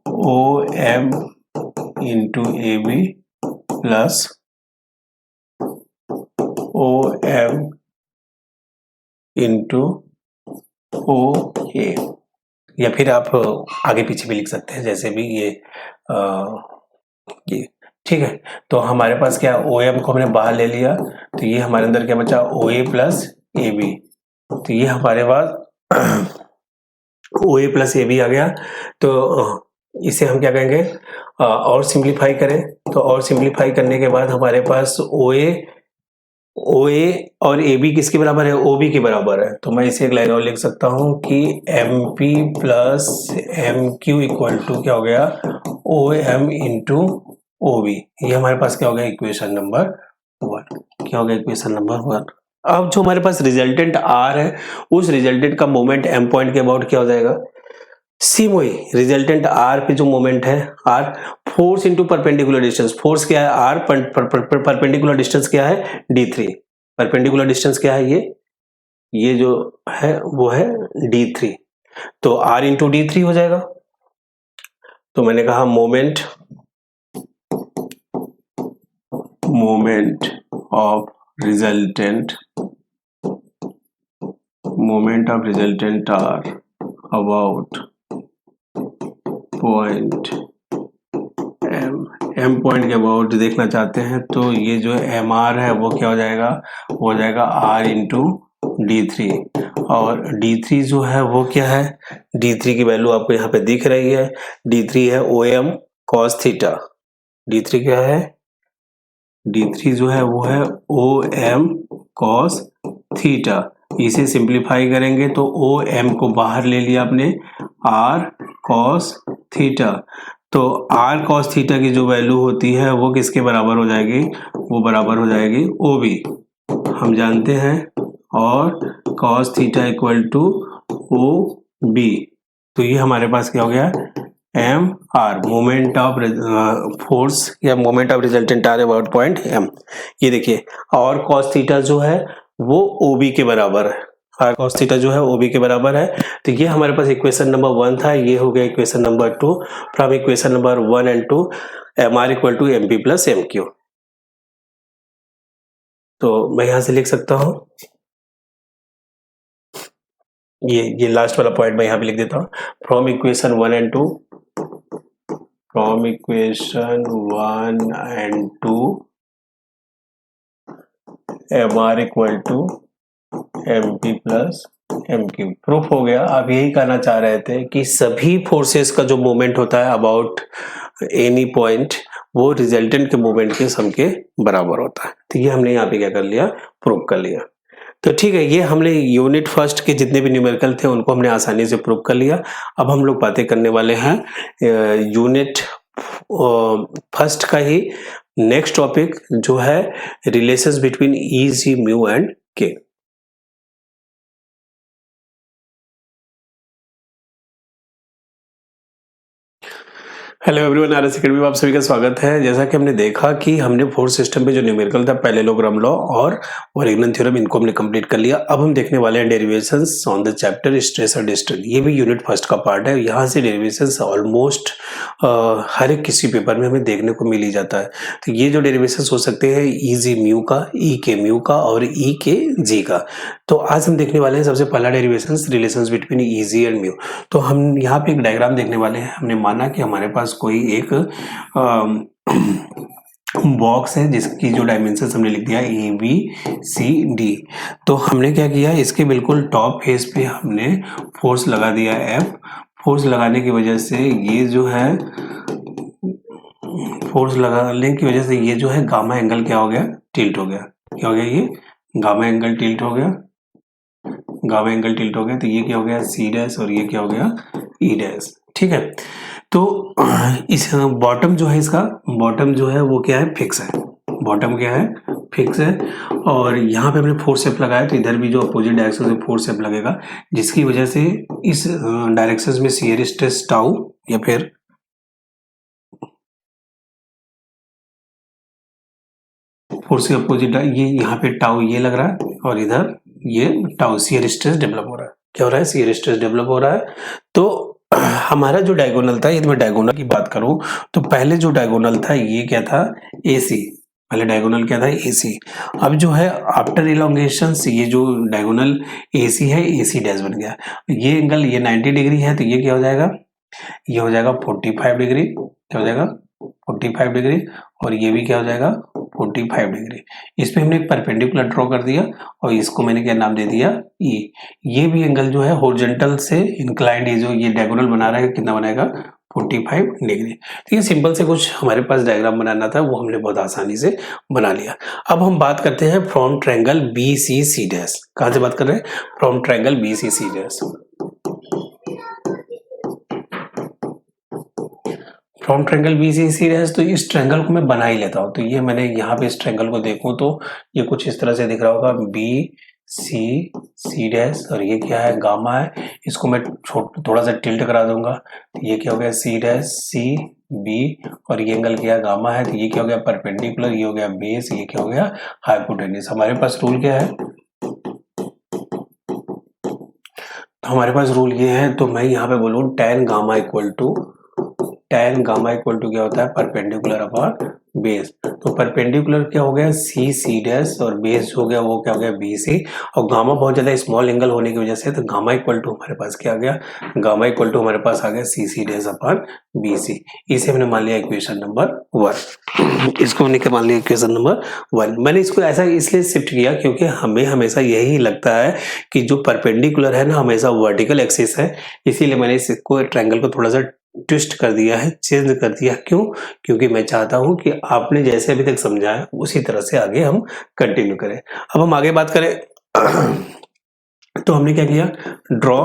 O M into A B plus O M into O A, या फिर आप आगे पीछे भी लिख सकते हैं जैसे भी ये ठीक है। तो हमारे पास क्या, ओ एम को हमने बाहर ले लिया, तो ये हमारे अंदर क्या बचा, ओ ए प्लस ए बी। तो ये हमारे पास ओ ए प्लस ए बी आ गया। तो इसे हम क्या कहेंगे, और सिंप्लीफाई करें, तो और सिंप्लीफाई करने के बाद हमारे पास ओ ए और ए बी किसके बराबर है, ओ बी के बराबर है। तो मैं इसे एक लाइन और लिख सकता हूं कि M P plus M Q equal to क्या हो गया, O M into O B. ये हमारे पास क्या हो गया, इक्वेशन नंबर 1, क्या हो गया, इक्वेशन नंबर 1। अब जो हमारे पास रिजल्टेंट आर है, उस रिजल्टेंट का मोमेंट एम पॉइंट के अबाउट क्या हो जाएगा, सेम वही रिजल्टेंट आर पे जो मोमेंट है R, force into perpendicular distance, force क्या है आर, परपेंडिकुलर डिस्टेंस क्या है d3, परपेंडिकुलर डिस्टेंस क्या है, ये जो है वो है d3। तो r इंटू d3 हो जाएगा। तो मैंने कहा moment of resultant R about point M point के अबाउट देखना चाहते हैं, तो ये जो एम आर है वो क्या हो जाएगा, हो जाएगा आर इंटू d3, और d3 जो है वो क्या है, d3 की वैल्यू आपको यहाँ पे दिख रही है, d3 है O M cos theta, d3 क्या है, d3 जो है वो है ओ एम कॉस थीटा। इसे सिंप्लीफाई करेंगे तो ओ एम को बाहर ले लिया आपने, आर कॉस थीटा। तो आर कॉस थीटा की जो वैल्यू होती है वो किसके बराबर हो जाएगी, वो बराबर हो जाएगी ओ बी, हम जानते हैं, और cos theta equal to O B. तो ये हमारे पास क्या हो गया, M R, moment of force या moment of resultant R about point M. ये देखिए, और कॉस थीटा जो है वो ओ बी के बराबर है, आर कॉस थीटा जो है ओ बी के बराबर है। तो ये हमारे पास इक्वेशन नंबर 1 था, ये हो गया equation number 2। From equation number 1 and 2 M R equal to M P plus M Q. तो मैं यहां से लिख सकता हूं, ये लास्ट वाला पॉइंट मैं यहां पे लिख देता हूं, from equation 1 and 2, from equation 1 and 2 M R equal to M P plus M Q. Proof हो गया। आप यही कहना चाह रहे थे कि सभी फोर्सेस का जो मोमेंट होता है अबाउट एनी पॉइंट, वो रिजल्टेंट के मोमेंट के सम के बराबर होता है। तो ये हमने यहाँ पे क्या कर लिया, प्रूव कर लिया। तो ठीक है, ये हमने यूनिट फर्स्ट के जितने भी न्यूमेरिकल थे उनको हमने आसानी से प्रूव कर लिया। अब हम लोग बातें करने वाले हैं यूनिट फर्स्ट का ही नेक्स्ट टॉपिक, जो है relations between E G mu and K. Hello everyone, RS academy में आप सभी का स्वागत है। जैसा कि हमने देखा कि हमने फोर्स सिस्टम पे जो न्यूमेरिकल था, पैरेललोग्राम लॉ और वर्गीकरण थ्योरम, इनको हमने कंप्लीट कर लिया। अब हम देखने वाले हैं derivations on the chapter stress और डिस्टेंस। ये भी यूनिट फर्स्ट का पार्ट है। यहाँ से डेरिवेशंस ऑलमोस्ट हर एक किसी पेपर में हमें देखने को मिल ही जाता है। तो ये जो डेरिवेशंस हो सकते हैं ई जी म्यू का, ई के म्यू का और ई के जी का। तो आज हम देखने वाले हैं सबसे पहला derivations, relations between E G and mu. तो हम यहाँ पे एक डायग्राम देखने वाले हैं। हमने माना कि हमारे पास कोई एक बॉक्स है जिसकी जो डायमेंशन हमने लिख दिया ए बी सी डी। तो हमने क्या किया, इसके बिल्कुल टॉप फेस पे हमने फोर्स लगा दिया एफ। फोर्स लगाने की वजह से ये जो है, फोर्स लगाने की वजह से ये जो है गामा एंगल क्या हो गया, टिल्ट हो गया। क्या हो गया, ये गामा एंगल टिल्ट हो गया, गामा एंगल टिल्ट हो गया। तो ये क्या हो गया, सी डैश, और ये क्या हो गया, ई डैश। ठीक है। तो इस बॉटम जो है, इसका बॉटम जो है वो क्या है, फिक्स है। बॉटम क्या है, फिक्स है। और यहाँ पे हमने फोर्स शेप लगाया, तो इधर भी जो अपोजिट डायरेक्शन से फोर्स शेप लगेगा, जिसकी वजह से इस डायरेक्शन में शियर स्ट्रेस टाउ, या फिर फोर्स के अपोजिट ये यहाँ पे टाउ ये लग रहा है, और इधर ये टाउ शियर स्ट्रेस डेवलप हो रहा है। क्या हो रहा है, शियर स्ट्रेस डेवलप हो रहा है। तो हमारा जो डायगोनल था, यदि मैं डायगोनल की बात करूं तो पहले जो डायगोनल था ये क्या था, AC। पहले डायगोनल क्या था, AC। अब जो है आफ्टर इलोंगेशन ये जो डायगोनल AC है, AC डैश बन गया। ये एंगल ये 90 डिग्री है, तो ये क्या हो जाएगा, ये हो जाएगा 45 डिग्री। क्या हो जाएगा, 45 डिग्री। और ये भी क्या हो जाएगा, 45 डिग्री। इस पे हमने एक परपेंडिकुलर ड्रॉ कर दिया, और इसको मैंने क्या नाम दे दिया, ई। ये भी एंगल जो है हॉरिजॉन्टल से इंक्लाइंड, ये जो ये डायगोनल बना रहा है, कितना बनाएगा, 45 डिग्री। तो ये सिंपल से कुछ हमारे पास डायग्राम बनाना था, वो हमने बहुत आसानी से बना लिया। अब हम बात करते हैं from triangle B C C dash. कहां से बात कर रहे हैं, from triangle B C C dash. From triangle B C C dash, तो इस ट्रायंगल को मैं बना ही लेता हूँ। तो ये मैंने यहाँ पे इस ट्रायंगल को देखूं तो ये कुछ इस तरह से दिख रहा होगा, बी सी सी डैश, और ये क्या है, गामा है। इसको मैं थोड़ा सा टिल्ट करा दूंगा, तो ये क्या हो गया, सी डैश सी बी, और ये एंगल क्या है, गामा है। तो ये क्या हो गया, परपेंडिकुलर, ये हो गया बेस, ये क्या हो गया, हाइपोटेन्यूज। हमारे पास रूल क्या है, हमारे पास रूल ये है, तो मैं यहाँ पे बोलूँ tan gamma equal to, tan gamma equal to क्या होता है, परपेंडिकुलर अपॉन बेस। तो परपेंडिकुलर क्या हो गया, सी सी डैश, और बेस हो गया वो क्या हो गया, बी सी। और गामा बहुत ज्यादा स्मॉल एंगल होने की वजह से, तो गामा इक्वल टू हमारे पास क्या आ गया, गामा इक्वल टू हमारे पास आ गया C C dash upon B C. इसे हमने मान लिया इक्वेशन नंबर 1। इसको हमने क्या मान लिया, इक्वेशन नंबर 1। मैंने इसको ऐसा इसलिए शिफ्ट किया क्योंकि हमें हमेशा यही लगता है कि जो परपेंडिकुलर है ना, हमेशा वर्टिकल एक्सिस है। इसीलिए मैंने इसको ट्रायंगल को थोड़ा सा ट्विस्ट कर दिया है, चेंज कर दिया। क्यों, क्योंकि मैं चाहता हूं कि आपने जैसे अभी तक समझा है उसी तरह से आगे हम कंटिन्यू करें। अब हम आगे बात करें तो हमने क्या किया, draw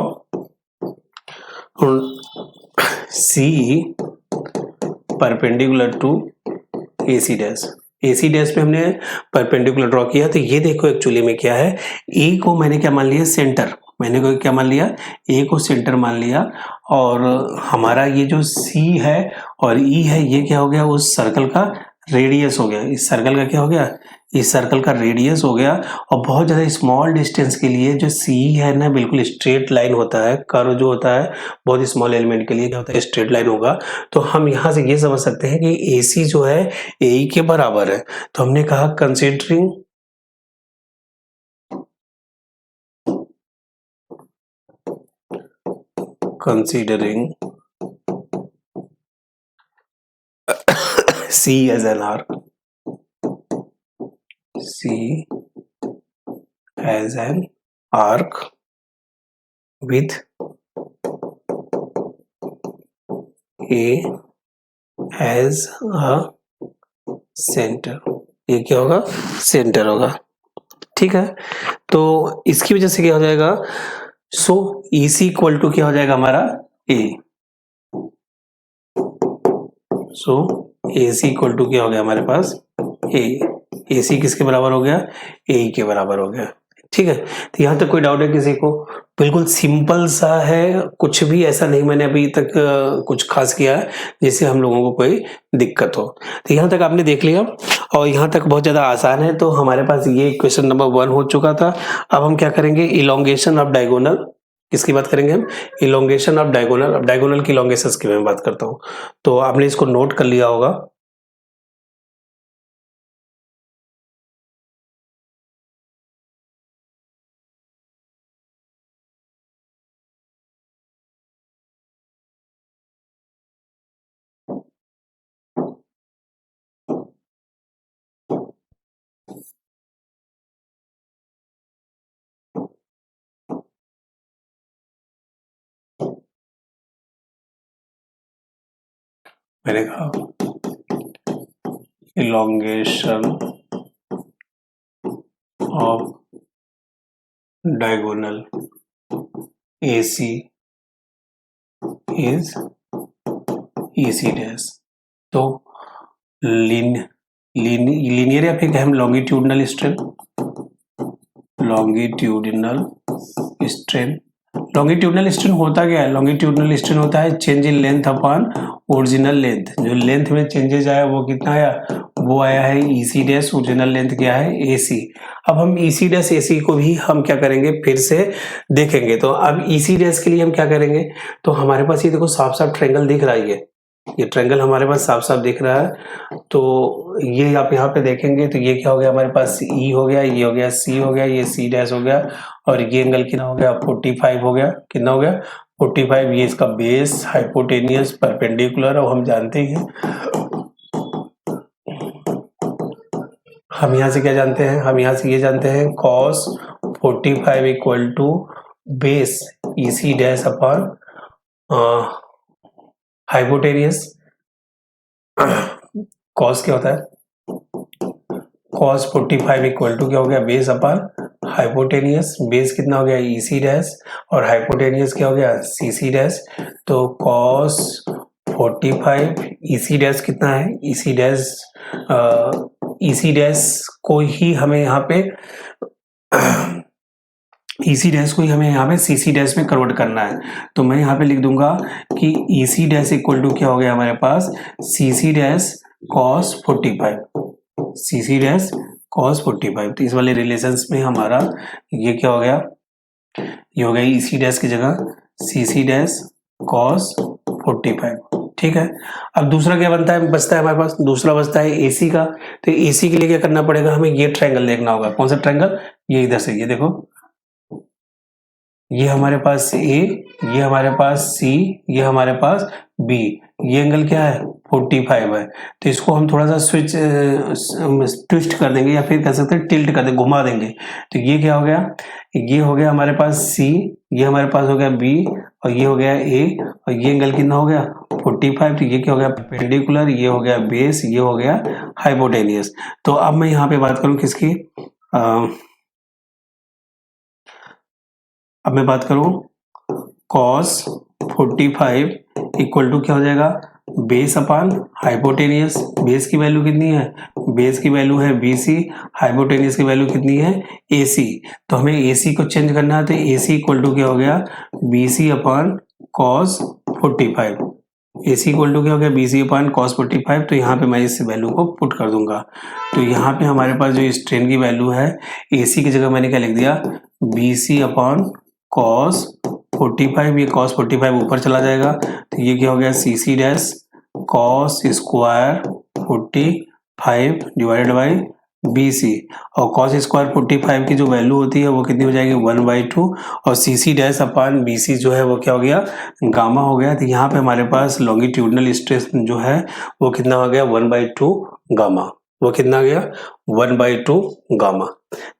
C perpendicular to AC dash. AC dash पे हमने परपेंडिकुलर ड्रॉ किया, तो ये देखो एक्चुअली में क्या है, A को मैंने क्या मान लिया, सेंटर। मैंने को क्या मान लिया, A को सेंटर मान लिया, और हमारा ये जो C है और E है, ये क्या हो गया, उस सर्कल का रेडियस हो गया। इस सर्कल का क्या हो गया, इस सर्कल का रेडियस हो गया। और बहुत ज्यादा स्मॉल डिस्टेंस के लिए जो सी है ना, बिल्कुल स्ट्रेट लाइन होता है, कर्व जो होता है बहुत स्मॉल एलिमेंट के लिए क्या होता है, स्ट्रेट लाइन होगा। तो हम यहाँ से ये समझ सकते हैं कि AC जो है AE के बराबर है। तो हमने कहा considering C as an arc, C as an arc with A as a center। ये क्या होगा, सेंटर होगा। ठीक है, तो इसकी वजह से क्या हो जाएगा, सो EC इक्वल टू क्या हो जाएगा हमारा, A। So AC equal to क्या हो गया हमारे पास, A। AC किसके बराबर हो गया, AE के बराबर हो गया। ठीक है, तो यहाँ तक कोई डाउट है किसी को? बिल्कुल सिंपल सा है, कुछ भी ऐसा नहीं मैंने अभी तक कुछ खास किया है जिससे हम लोगों को कोई दिक्कत हो। तो यहाँ तक आपने देख लिया, और यहाँ तक बहुत ज्यादा आसान है। तो हमारे पास ये क्वेश्चन नंबर 1 हो चुका था। अब हम क्या करेंगे, इलोंगेशन ऑफ डायगोनल। किसकी बात करेंगे हम, इलोंगेशन ऑफ डायगोनल। अब डायगोनल की इलोंगेशन की मैं बात करता हूँ। तो आपने इसको नोट कर लिया होगा। मैंने कहा elongation of diagonal AC is EC dash। तो लीनियर या फिर हम longitudinal strain, longitudinal strain. Longitudinal strain होता क्या है, लॉन्गिट्यूडनल स्ट्रेन होता है change in length upon original length. जो लेंथ में चेंजेस आया वो कितना आया, वो आया है EC डैश, ओरिजिनल लेंथ क्या है AC। अब हम EC डैश AC को भी हम क्या करेंगे, फिर से देखेंगे। तो अब EC डैश के लिए हम क्या करेंगे, तो हमारे पास ये देखो साफ साफ ट्रायंगल दिख रहा है, ये ट्रायंगल हमारे पास साफ साफ दिख रहा है। तो ये आप यहाँ पे देखेंगे तो ये क्या हो गया हमारे पास, E हो गया, ये हो गया C हो गया, ये C डैश हो गया, और ये एंगल कितना हो गया, 45 हो गया। कितना हो गया, 45। ये इसका बेस, हाइपोटेनियस, परपेंडिकुलर। और हम जानते हैं, हम यहाँ से क्या जानते हैं, हम यहाँ से ये जानते हैं cos 45 equal to base EC dash upon hypotenuse. cos क्या होता है, cos 45 इक्वल टू क्या हो गया, बेस अपॉन हाइपोटेनियस। बेस कितना हो गया, EC डैश, और हाइपोटेनियस क्या हो गया, CC डैश। तो cos 45 EC डैश कितना है, EC डैश को ही हमें यहाँ पे EC डैश को ही हमें यहाँ पे CC डैश में कन्वर्ट करना है। तो मैं यहाँ पे लिख दूंगा कि EC डैश इक्वल टू क्या हो गया हमारे पास, CC dash cos 45, CC dash cos 45। तो इस वाले रिलेशंस में हमारा ये क्या हो गया, ये हो गया EC डैश की जगह CC डैश cos 45। ठीक है, अब दूसरा क्या बनता है, बचता है हमारे पास, दूसरा बचता है AC का। तो AC के लिए क्या करना पड़ेगा, हमें ये ट्रायंगल देखना होगा। कौन सा ट्रायंगल, ये इधर से, ये देखो, ये हमारे पास A, ये हमारे पास C, ये हमारे पास B। ये एंगल क्या है, 45 है। तो इसको हम थोड़ा सा स्विच ट्विस्ट कर देंगे, या फिर कह सकते हैं टिल्ट कर देंगे, घुमा देंगे। तो ये क्या हो गया, ये हो गया हमारे पास C, ये हमारे पास हो गया B, और ये हो गया A, और ये एंगल कितना हो गया, 45। तो ये क्या हो गया, परपेंडिकुलर, ये हो गया बेस, ये हो गया हाइपोटेनियस। तो अब मैं यहाँ पे बात करूँ किसकी, अब मैं बात करूं cos 45 इक्वल टू क्या हो जाएगा, बेस अपान हाइपोटेनियस। बेस की वैल्यू कितनी है, बेस की वैल्यू है BC, हाइपोटेनियस की वैल्यू कितनी है AC। तो हमें AC को चेंज करना है, तो AC इक्वल टू क्या हो गया, BC upon cos 45। AC equal to क्या हो गया, BC अपान cos 45। तो यहाँ पे मैं इस वैल्यू को पुट कर दूंगा। तो यहाँ पे हमारे पास जो स्ट्रेन की वैल्यू है, AC की जगह मैंने क्या लिख दिया, BC अपॉन cos 45। ये cos 45 ऊपर चला जाएगा, तो ये क्या हो गया, CC dash cos square 45 divided by BC। और cos स्क्वायर 45 की जो वैल्यू होती है वो कितनी हो जाएगी, 1/2। और CC डैश अपान BC जो है वो क्या हो गया, गामा हो गया। तो यहाँ पे हमारे पास लॉन्गिट्यूडनल स्ट्रेस जो है वो कितना हो गया, 1/2 गामा। वो कितना आ गया, 1/2 गामा।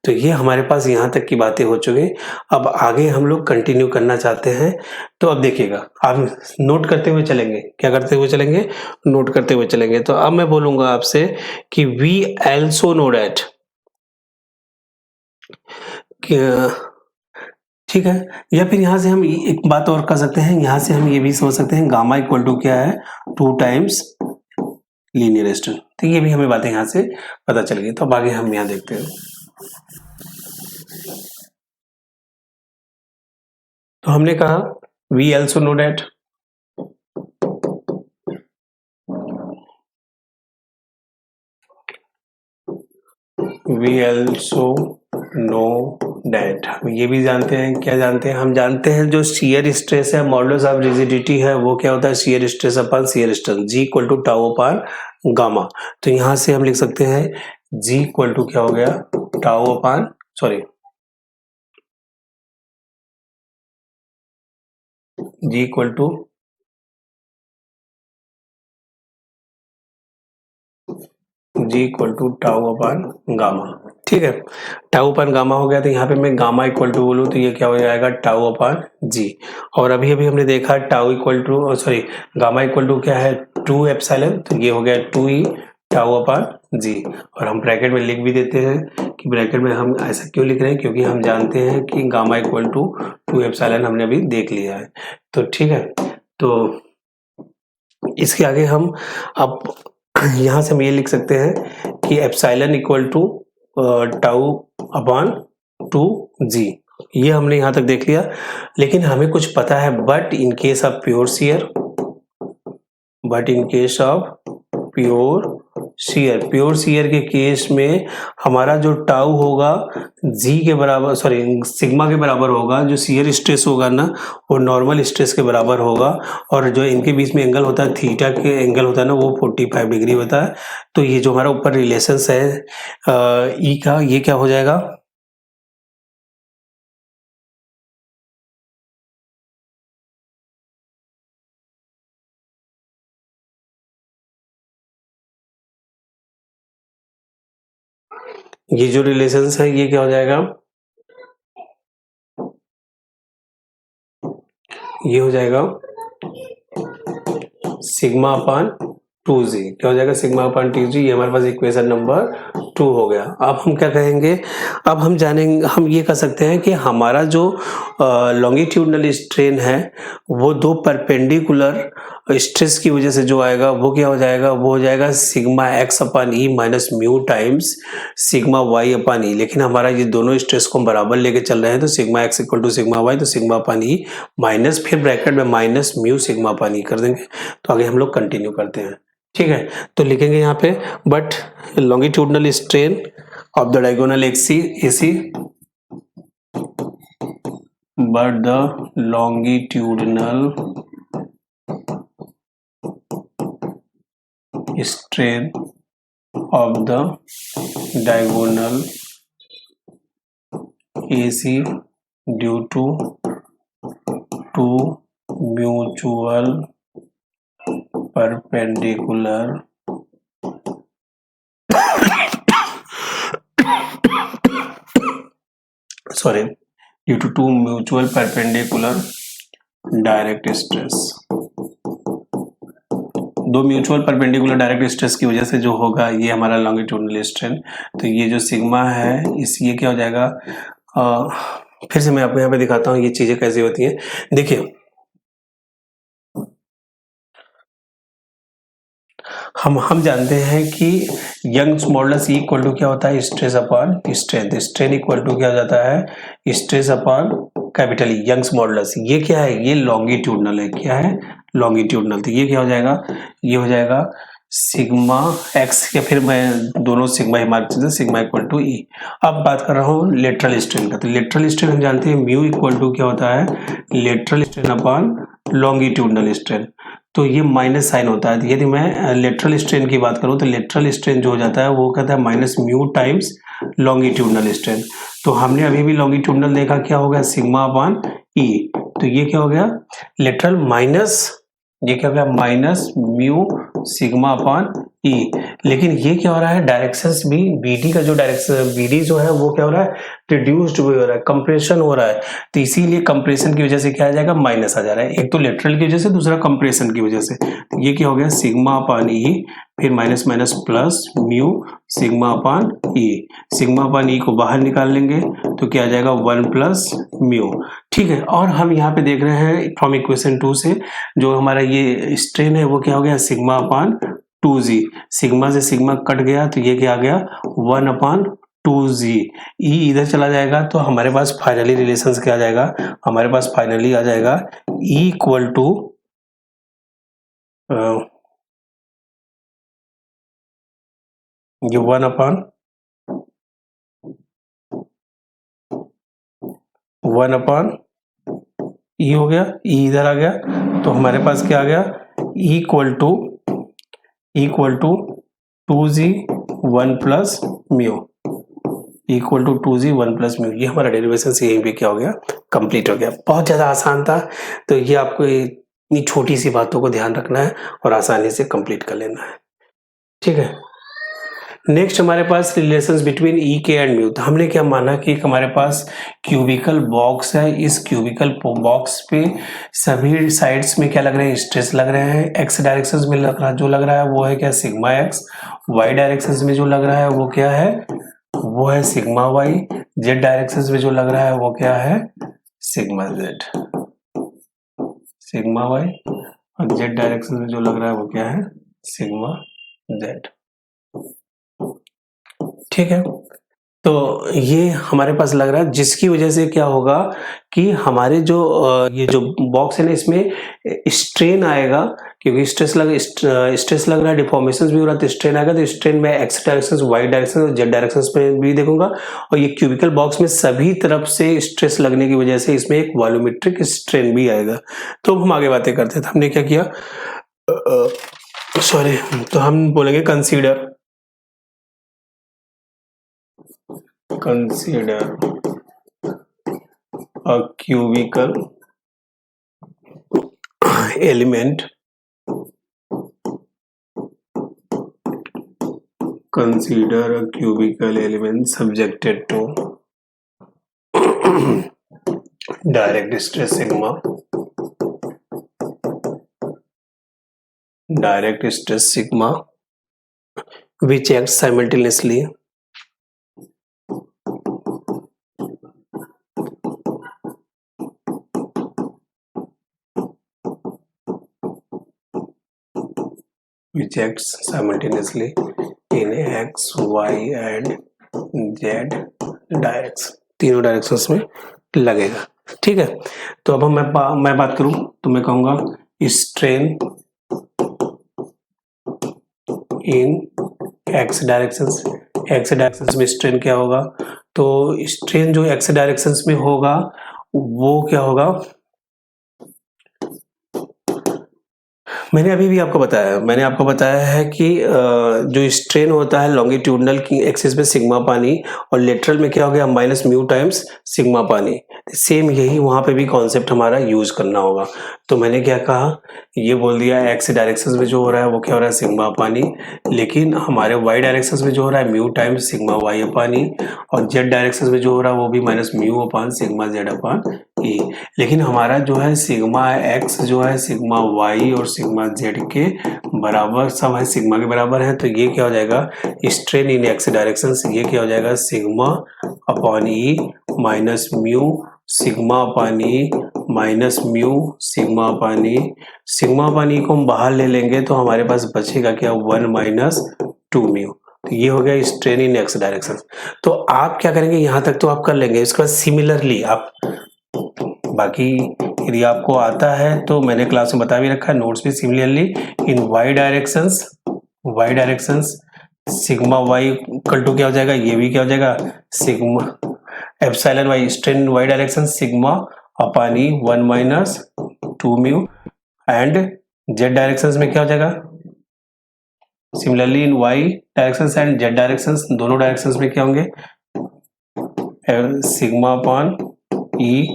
तो ये हमारे पास यहाँ तक की बातें हो चुकी। अब आगे हम लोग कंटिन्यू करना चाहते हैं। तो अब देखिएगा, आप नोट करते हुए चलेंगे, क्या करते हुए चलेंगे, नोट करते हुए चलेंगे। तो अब मैं बोलूंगा आपसे कि वी एल्सो नो डैट, ठीक है। या फिर यहाँ से हम एक बात और कर सकते हैं, यहाँ से हम ये भी सोच सकते हैं गामा इक्वल टू क्या है, 2 टाइम्स लीनियर स्ट्रेन। तो ये भी हमें बातें यहाँ से पता चल गई। तो अब आगे हम यहाँ देखते हैं। तो हमने कहा we also know that, we also know that, हम ये भी जानते हैं, क्या जानते हैं, हम जानते हैं जो शियर स्ट्रेस है, मॉडुलस ऑफ रिजिडिटी है, वो क्या होता है, shear stress upon shear stress, G equal to tau upon gamma. तो यहाँ से हम लिख सकते हैं G इक्वल टू क्या हो गया, tau upon, sorry, G equal to tau upon gamma. ठीक है, टाउ अपॉन गामा हो गया। तो यहाँ पे मैं गामा इक्वल टू बोलूँ तो ये क्या हो जाएगा, टाउ अपॉन जी। और अभी अभी हमने देखा tau equal to, sorry, gamma equal to क्या है, 2 एप्सिलॉन। तो ये हो गया 2E टाउ अपॉन जी। और हम ब्रैकेट में लिख भी देते हैं कि ब्रैकेट में हम ऐसा क्यों लिख रहे हैं, क्योंकि हम जानते हैं कि गामा इक्वल टू 2 एप्सिलॉन हमने अभी देख लिया है। तो ठीक है, तो इसके आगे हम अब यहाँ से हम ये लिख सकते हैं कि epsilon equal to tau upon 2G। ये हमने यहाँ तक देख लिया। लेकिन हमें कुछ पता है, but in case of pure shear, pure shear के केस में हमारा जो टाउ होगा जी के बराबर, सॉरी सिग्मा के बराबर होगा। जो शियर स्ट्रेस होगा ना वो नॉर्मल स्ट्रेस के बराबर होगा। और जो इनके बीच में एंगल होता है, थीटा के एंगल होता है ना, वो 45 डिग्री होता है। तो ये जो हमारा ऊपर रिलेशंस है ई का, ये क्या हो जाएगा, ये जो रिलेशंस है ये क्या हो जाएगा, ये हो जाएगा सिग्मा अपान 2G। क्या हो जाएगा, सिग्मा अपान 2G। ये हमारे पास इक्वेशन नंबर 2 हो गया। अब हम क्या कहेंगे, अब हम जानेंगे, हम ये कह सकते हैं कि हमारा जो लॉन्गिट्यूडनल स्ट्रेन है वो दो परपेंडिकुलर स्ट्रेस की वजह से जो आएगा वो क्या हो जाएगा, वो हो जाएगा sigma X upon E minus mu times sigma Y upon E. लेकिन हमारा ये दोनों स्ट्रेस को हम बराबर लेके चल रहे हैं, तो sigma X equal to sigma Y, तो सिग्मा अपान ई माइनस, फिर ब्रैकेट में minus mu sigma upon E कर देंगे। तो आगे हम लोग कंटिन्यू करते हैं। ठीक है, तो लिखेंगे यहाँ पे, but longitudinal strain of the diagonal axis AC, but the longitudinal strain of the diagonal AC due to two mutual perpendicular due to two mutual perpendicular direct stress, दो म्यूचुअल परपेंडिकुलर डायरेक्ट स्ट्रेस की वजह से जो होगा ये हमारा longitudinal strain. तो ये जो सिग्मा है इस, ये क्या हो जाएगा, फिर से मैं आपको यहाँ पे दिखाता हूँ ये चीजें कैसी होती हैं। देखिए हम जानते हैं कि यंग्स मॉडुलस इक्वल टू क्या होता है, stress upon strength. Strain equal to क्या हो जाता है, stress upon capital E, Young's modulus. ये क्या है, ये लॉन्गिट्यूडनल है। क्या है, लॉन्गिट्यूडनल। तो ये क्या हो जाएगा, ये हो जाएगा सिग्मा एक्स, या फिर मैं दोनों सिग्मा ही मार्क करते हैं, सिग्मा इक्वल टू ई। अब बात कर रहा हूँ लेटरल स्ट्रेन का। तो लेटरल स्ट्रेन हम जानते हैं म्यू इक्वल टू क्या होता है, lateral strain upon longitudinal strain. तो ये माइनस साइन होता है। तो यदि मैं लेटरल स्ट्रेन की बात करूं तो लेटरल स्ट्रेन जो हो जाता है वो कहता है minus mu times longitudinal strain. तो हमने अभी भी लॉन्गिट्यूडनल देखा, क्या हो गया, सिग्मा अपॉन ई। तो ये क्या हो गया, लेटरल माइनस, ये क्या हो गया, माइनस म्यू सिग्मा अपॉन ई। लेकिन ये क्या हो रहा है, डायरेक्शंस भी, बीडी का जो डायरेक्शन, बीडी जो है वो क्या हो रहा है, रिड्यूस्ड हो रहा है, कंप्रेशन हो रहा है। तो इसीलिए कंप्रेशन की वजह से क्या आ जाएगा, माइनस आ जा रहा है। एक तो लेटरल की वजह से, दूसरा कंप्रेशन की वजह से। तो ये क्या हो गया, सिग्मा अपॉन ई, फिर minus minus plus mu sigma upon E. Sigma upon E को बाहर निकाल लेंगे तो क्या आ जाएगा, 1 प्लस म्यू। ठीक है, और हम यहाँ पे देख रहे हैं फ्रॉम इक्वेशन 2 से जो हमारा ये स्ट्रेन है वो क्या हो गया, सिग्मा अपॉन 2g। सिग्मा से सिग्मा कट गया तो ये क्या आ गया, 1 अपॉन 2g। ई इधर चला जाएगा तो हमारे पास फाइनली रिलेशंस क्या आ जाएगा, हमारे पास फाइनली आ जाएगा ई इक्वल टू ये 1 अपॉन 1 अपॉन ई हो गया, ई इधर आ गया तो हमारे पास क्या आ गया, equal to 2g 1 plus mu, equal to 2g 1 plus mu. ये हमारा डेरिवेशन से यहीं पे क्या हो गया, कंप्लीट हो गया। बहुत ज़्यादा आसान था। तो ये आपको इतनी छोटी सी बातों को ध्यान रखना है और आसानी से कंप्लीट कर लेना है। ठीक है, नेक्स्ट हमारे पास रिलेशंस बिटवीन ई के एंड म्यू। तो हमने क्या माना कि हमारे पास क्यूबिकल बॉक्स है, इस क्यूबिकल बॉक्स पे सभी साइड्स में क्या लग रहे हैं, स्ट्रेस लग रहे हैं। एक्स डायरेक्शंस में लग रहा, जो लग रहा है वो है क्या, सिग्मा एक्स। वाई डायरेक्शंस में जो लग रहा है वो क्या है, वो है सिग्मा वाई। जेड डायरेक्शंस में जो लग रहा है वो क्या है, सिग्मा जेड, सिग्मा वाई। और जेड डायरेक्शन में जो लग रहा है वो क्या है, सिग्मा जेड। ठीक है, तो ये हमारे पास लग रहा है, जिसकी वजह से क्या होगा कि हमारे जो ये जो बॉक्स है ना इसमें स्ट्रेन आएगा, क्योंकि स्ट्रेस लग रहा है, डिफॉर्मेशंस भी हो रहा है, तो स्ट्रेन आएगा। तो स्ट्रेन में एक्स डायरेक्शन, वाई डायरेक्शन और जेड डायरेक्शन में भी देखूंगा। और ये क्यूबिकल बॉक्स में सभी तरफ से स्ट्रेस लगने की वजह से इसमें एक वॉल्यूमेट्रिक स्ट्रेन भी आएगा। तो हम आगे बातें करते थे, हमने क्या किया, सॉरी, तो हम बोलेंगे consider a cubical element, consider a cubical element subjected to direct stress sigma, which acts simultaneously in x, y and z direction, तीनों डायरेक्शंस में लगेगा। ठीक है, तो अब मैं बात करूं तो मैं कहूंगा strain in x directions. X directions में स्ट्रेन क्या होगा, तो स्ट्रेन जो एक्स डायरेक्शंस में होगा वो क्या होगा, मैंने अभी भी आपको बताया, मैंने आपको बताया है कि जो स्ट्रेन होता है लॉन्गिट्यूडनल की एक्सिस में सिग्मा पानी, और लेटरल में क्या हो गया, माइनस म्यू टाइम्स सिग्मा पानी। सेम यही वहां पे भी कॉन्सेप्ट हमारा यूज करना होगा। तो मैंने क्या कहा, ये बोल दिया एक्स डायरेक्शन में जो हो रहा है वो क्या हो रहा है, सिग्मा पानी। लेकिन हमारे वाई डायरेक्शन में जो हो रहा है म्यू टाइम्स सिग्मा वाई अपानी, और जेड डायरेक्शन में जो हो रहा है वो भी minus mu upon sigma Z upon E. लेकिन हमारा जो है सिग्मा एक्स जो है सिग्मा वाई और सिग्मा जेड के बराबर, सब है सिग्मा के बराबर है। तो ये क्या हो जाएगा, स्ट्रेन इन एक्स डायरेक्शन, ये क्या हो जाएगा, सिग्मा अपॉन ई minus mu sigma upon E minus mu sigma upon ई। सिग्मा अपान ई को हम बाहर ले लेंगे तो हमारे पास बचेगा क्या, 1 माइनस 2 म्यू। तो ये हो गया स्ट्रेन इन एक्स डायरेक्शन। तो आप क्या करेंगे, यहां तक तो आप कर लेंगे। इसके बाद सिमिलरली आप बाकी यदि आपको आता है तो मैंने क्लास में बता भी रखा है, नोट्स भी। Similarly in Y directions sigma Y equal to क्या हो जाएगा, ये भी क्या हो जाएगा, sigma epsilon Y strain Y direction sigma upon E 1 minus 2 mu. And Z directions में क्या हो जाएगा, similarly in Y directions and Z directions, दोनों डायरेक्शंस में क्या होंगे, sigma upon E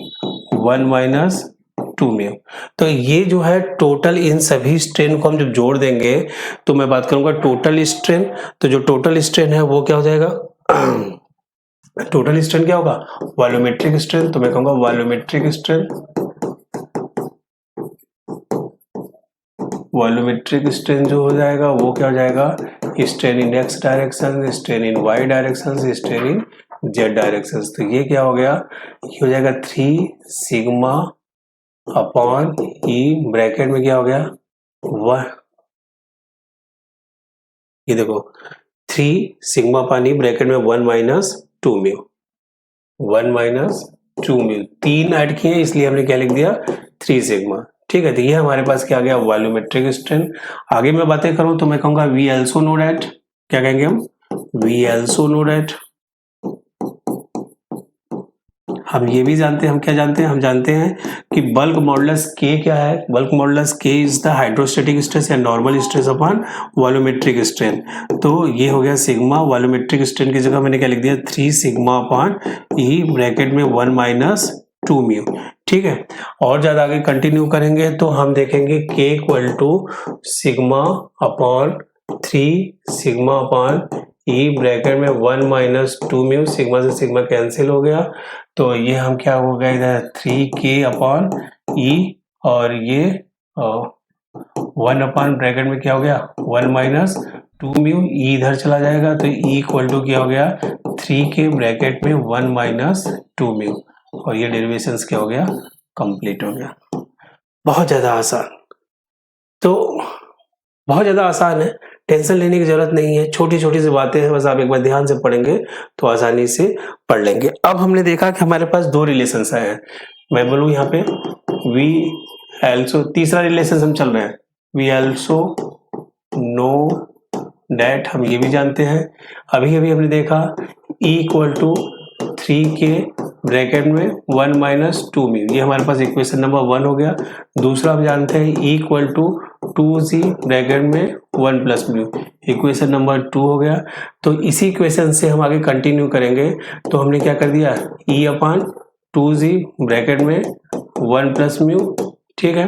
1 minus 2 mu. तो ये जो है टोटल, इन सभी स्ट्रेन को हम जब जोड़ देंगे तो मैं बात करूंगा टोटल स्ट्रेन। तो जो टोटल स्ट्रेन है वो क्या हो जाएगा, टोटल स्ट्रेन क्या होगा, वॉल्यूमेट्रिक स्ट्रेन। तो मैं कहूंगा वॉल्यूमेट्रिक स्ट्रेन, वॉल्यूमेट्रिक स्ट्रेन जो हो जाएगा वो क्या हो जाएगा, strain in X direction, strain in Y direction, strain in Z direction. तो ये क्या हो गया, ये हो जाएगा 3 सिग्मा अपॉन ई ब्रैकेट में क्या हो गया 1, ये देखो 3 सिग्मा अपॉन ई ब्रैकेट में 1 minus 2 mu, 1 minus 2 mu, 3 add किए इसलिए हमने क्या लिख दिया 3 सिग्मा। ठीक है, तो ये हमारे पास क्या आ गया, वॉल्यूमेट्रिक स्ट्रेन। आगे मैं बातें करूं तो मैं कहूंगा वी आल्सो नो दैट, क्या कहेंगे हम, वी आल्सो नो दैट, हम ये भी जानते हैं, हम क्या जानते हैं, हम जानते हैं कि बल्क मॉडुलस के क्या है, बल्क मॉडुलस के इज द हाइड्रोस्टैटिक स्ट्रेस या normal stress upon volumetric strain. तो ये हो गया सिग्मा, वॉल्यूमेट्रिक स्ट्रेन की जगह मैंने क्या लिख दिया 3 सिग्मा अपॉन ई ब्रैकेट में 1 माइनस 2 म्यू। ठीक है, और ज्यादा आगे कंटिन्यू करेंगे तो हम देखेंगे K equal to sigma upon 3 sigma upon E bracket में 1 माइनस 2 म्यू, सिग्मा से सिग्मा कैंसिल हो गया। तो ये हम क्या हो गया इधर 3k अपॉन ई, और ये 1 अपॉन ब्रैकेट में क्या हो गया 1 माइनस 2 म्यू, ई इधर चला जाएगा तो ई इक्वल टू क्या हो गया 3k ब्रैकेट में 1 माइनस 2 म्यू, और ये डेरिवेशंस क्या हो गया, कंप्लीट हो गया। बहुत ज्यादा आसान, तो बहुत ज्यादा आसान है, टेंशन लेने की जरूरत नहीं है, छोटी छोटी सी बातें हैं, बस आप एक बार ध्यान से पढ़ेंगे तो आसानी से पढ़ लेंगे। अब हमने देखा कि हमारे पास 2 रिलेशंस आए हैं, मैं बोलूँ यहाँ पे वी एल्सो, तीसरा रिलेशन हम चल रहे हैं, वी एल्सो नो दैट, हम ये भी जानते हैं। अभी अभी हमने देखा E equal to 3k bracket में 1 माइनस 2 म्यू, ये हमारे पास इक्वेशन नंबर 1 हो गया। दूसरा हम जानते हैं E equal to 2z bracket में 1 प्लस म्यू, इक्वेशन नंबर 2 हो गया। तो इसी इक्वेशन से हम आगे कंटिन्यू करेंगे। तो हमने क्या कर दिया ई अपान 2z ब्रैकेट में 1 प्लस म्यू। ठीक है,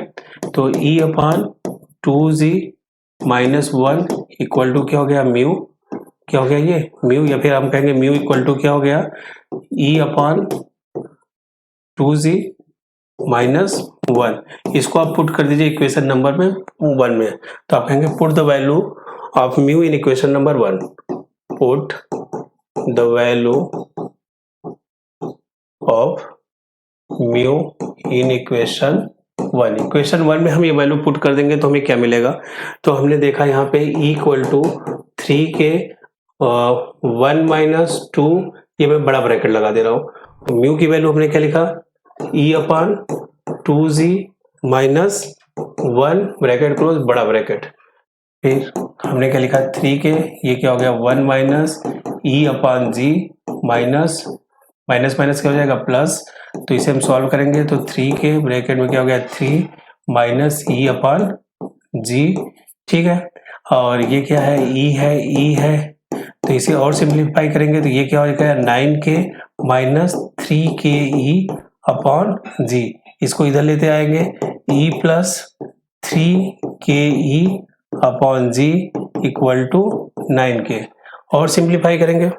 तो ई अपान 2z माइनस 1 इक्वल टू क्या हो गया म्यू, क्या हो गया ये म्यू, या फिर हम कहेंगे म्यू इक्वल टू क्या हो गया ई अपान 2z माइनस 1। इसको आप पुट कर दीजिए इक्वेशन नंबर में 1 में, तो आप कहेंगे put the value of mu in equation number 1, put the value of mu in equation 1। Equation 1 में हम ये वैल्यू पुट कर देंगे तो हमें क्या मिलेगा, तो हमने देखा यहाँ पे E equal to 3k 1 minus 2, ये मैं बड़ा ब्रैकेट लगा दे रहा हूँ, म्यू की वैल्यू हमने क्या लिखा ई अपान 2z माइनस 1 ब्रैकेट क्लोज बड़ा ब्रैकेट, फिर हमने क्या लिखा 3k, ये क्या हो गया 1 माइनस ई अपान जी माइनस माइनस माइनस क्या हो जाएगा प्लस, तो इसे हम सॉल्व करेंगे तो 3k ब्रैकेट में क्या हो गया 3 माइनस ई अपान जी। ठीक है, और ये क्या है ई है, तो इसे और सिंप्लीफाई करेंगे तो ये क्या हो जाएगा 9k minus 3k e upon जी, इसको इधर लेते आएंगे e plus 3k e upon g equal to 9k, और सिंप्लीफाई करेंगे,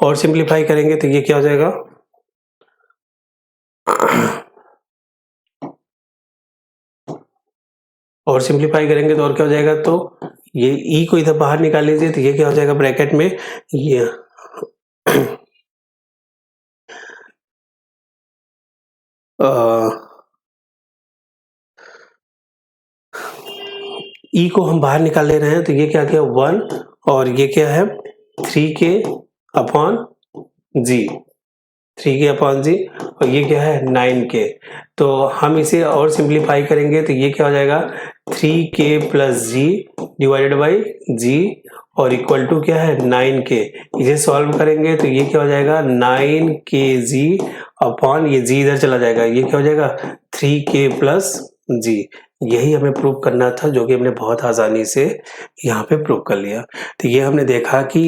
और सिंप्लीफाई करेंगे तो ये क्या हो जाएगा और सिंप्लीफाई करेंगे तो और क्या हो जाएगा, तो ये ई को इधर बाहर निकाल लीजिए तो ये क्या हो जाएगा ब्रैकेट में ये ई को हम बाहर निकाल ले रहे हैं तो ये क्या गया 1 और ये क्या है 3k upon g, 3k upon जी और ये क्या है 9k। तो हम इसे और सिंप्लीफाई करेंगे तो ये क्या हो जाएगा 3k plus G divided by G और इक्वल टू क्या है 9k। इसे सॉल्व करेंगे तो ये क्या हो जाएगा 9kg अपॉन ये जी इधर चला जाएगा, ये क्या हो जाएगा 3k प्लस जी। यही हमें प्रूव करना था जो कि हमने बहुत आसानी से यहाँ पे प्रूव कर लिया। तो ये हमने देखा कि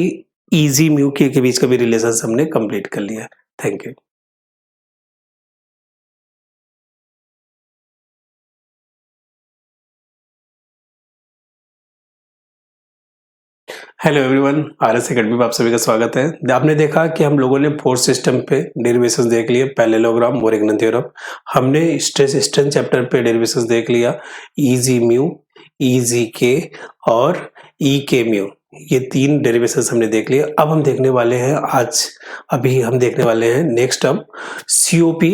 इजी म्यू के बीच का भी रिलेशन हमने कंप्लीट कर लिया। Thank you. Hello everyone, RS academy में आप सभी का स्वागत है। आपने देखा कि हम लोगों ने फोर्थ सिस्टम पे डेरिवेशंस देख लिए, पैरेललोग्राम, मोरेगन थ्योरम। हमने स्ट्रेस स्ट्रेन चैप्टर पे डेरिवेशंस देख लिया, इजी म्यू, इजी के और ई के म्यू। ये 3 डेरिवेशंस हमने देख लिए। अब हम देखने वाले हैं अभी हम देखने वाले हैं next term COP,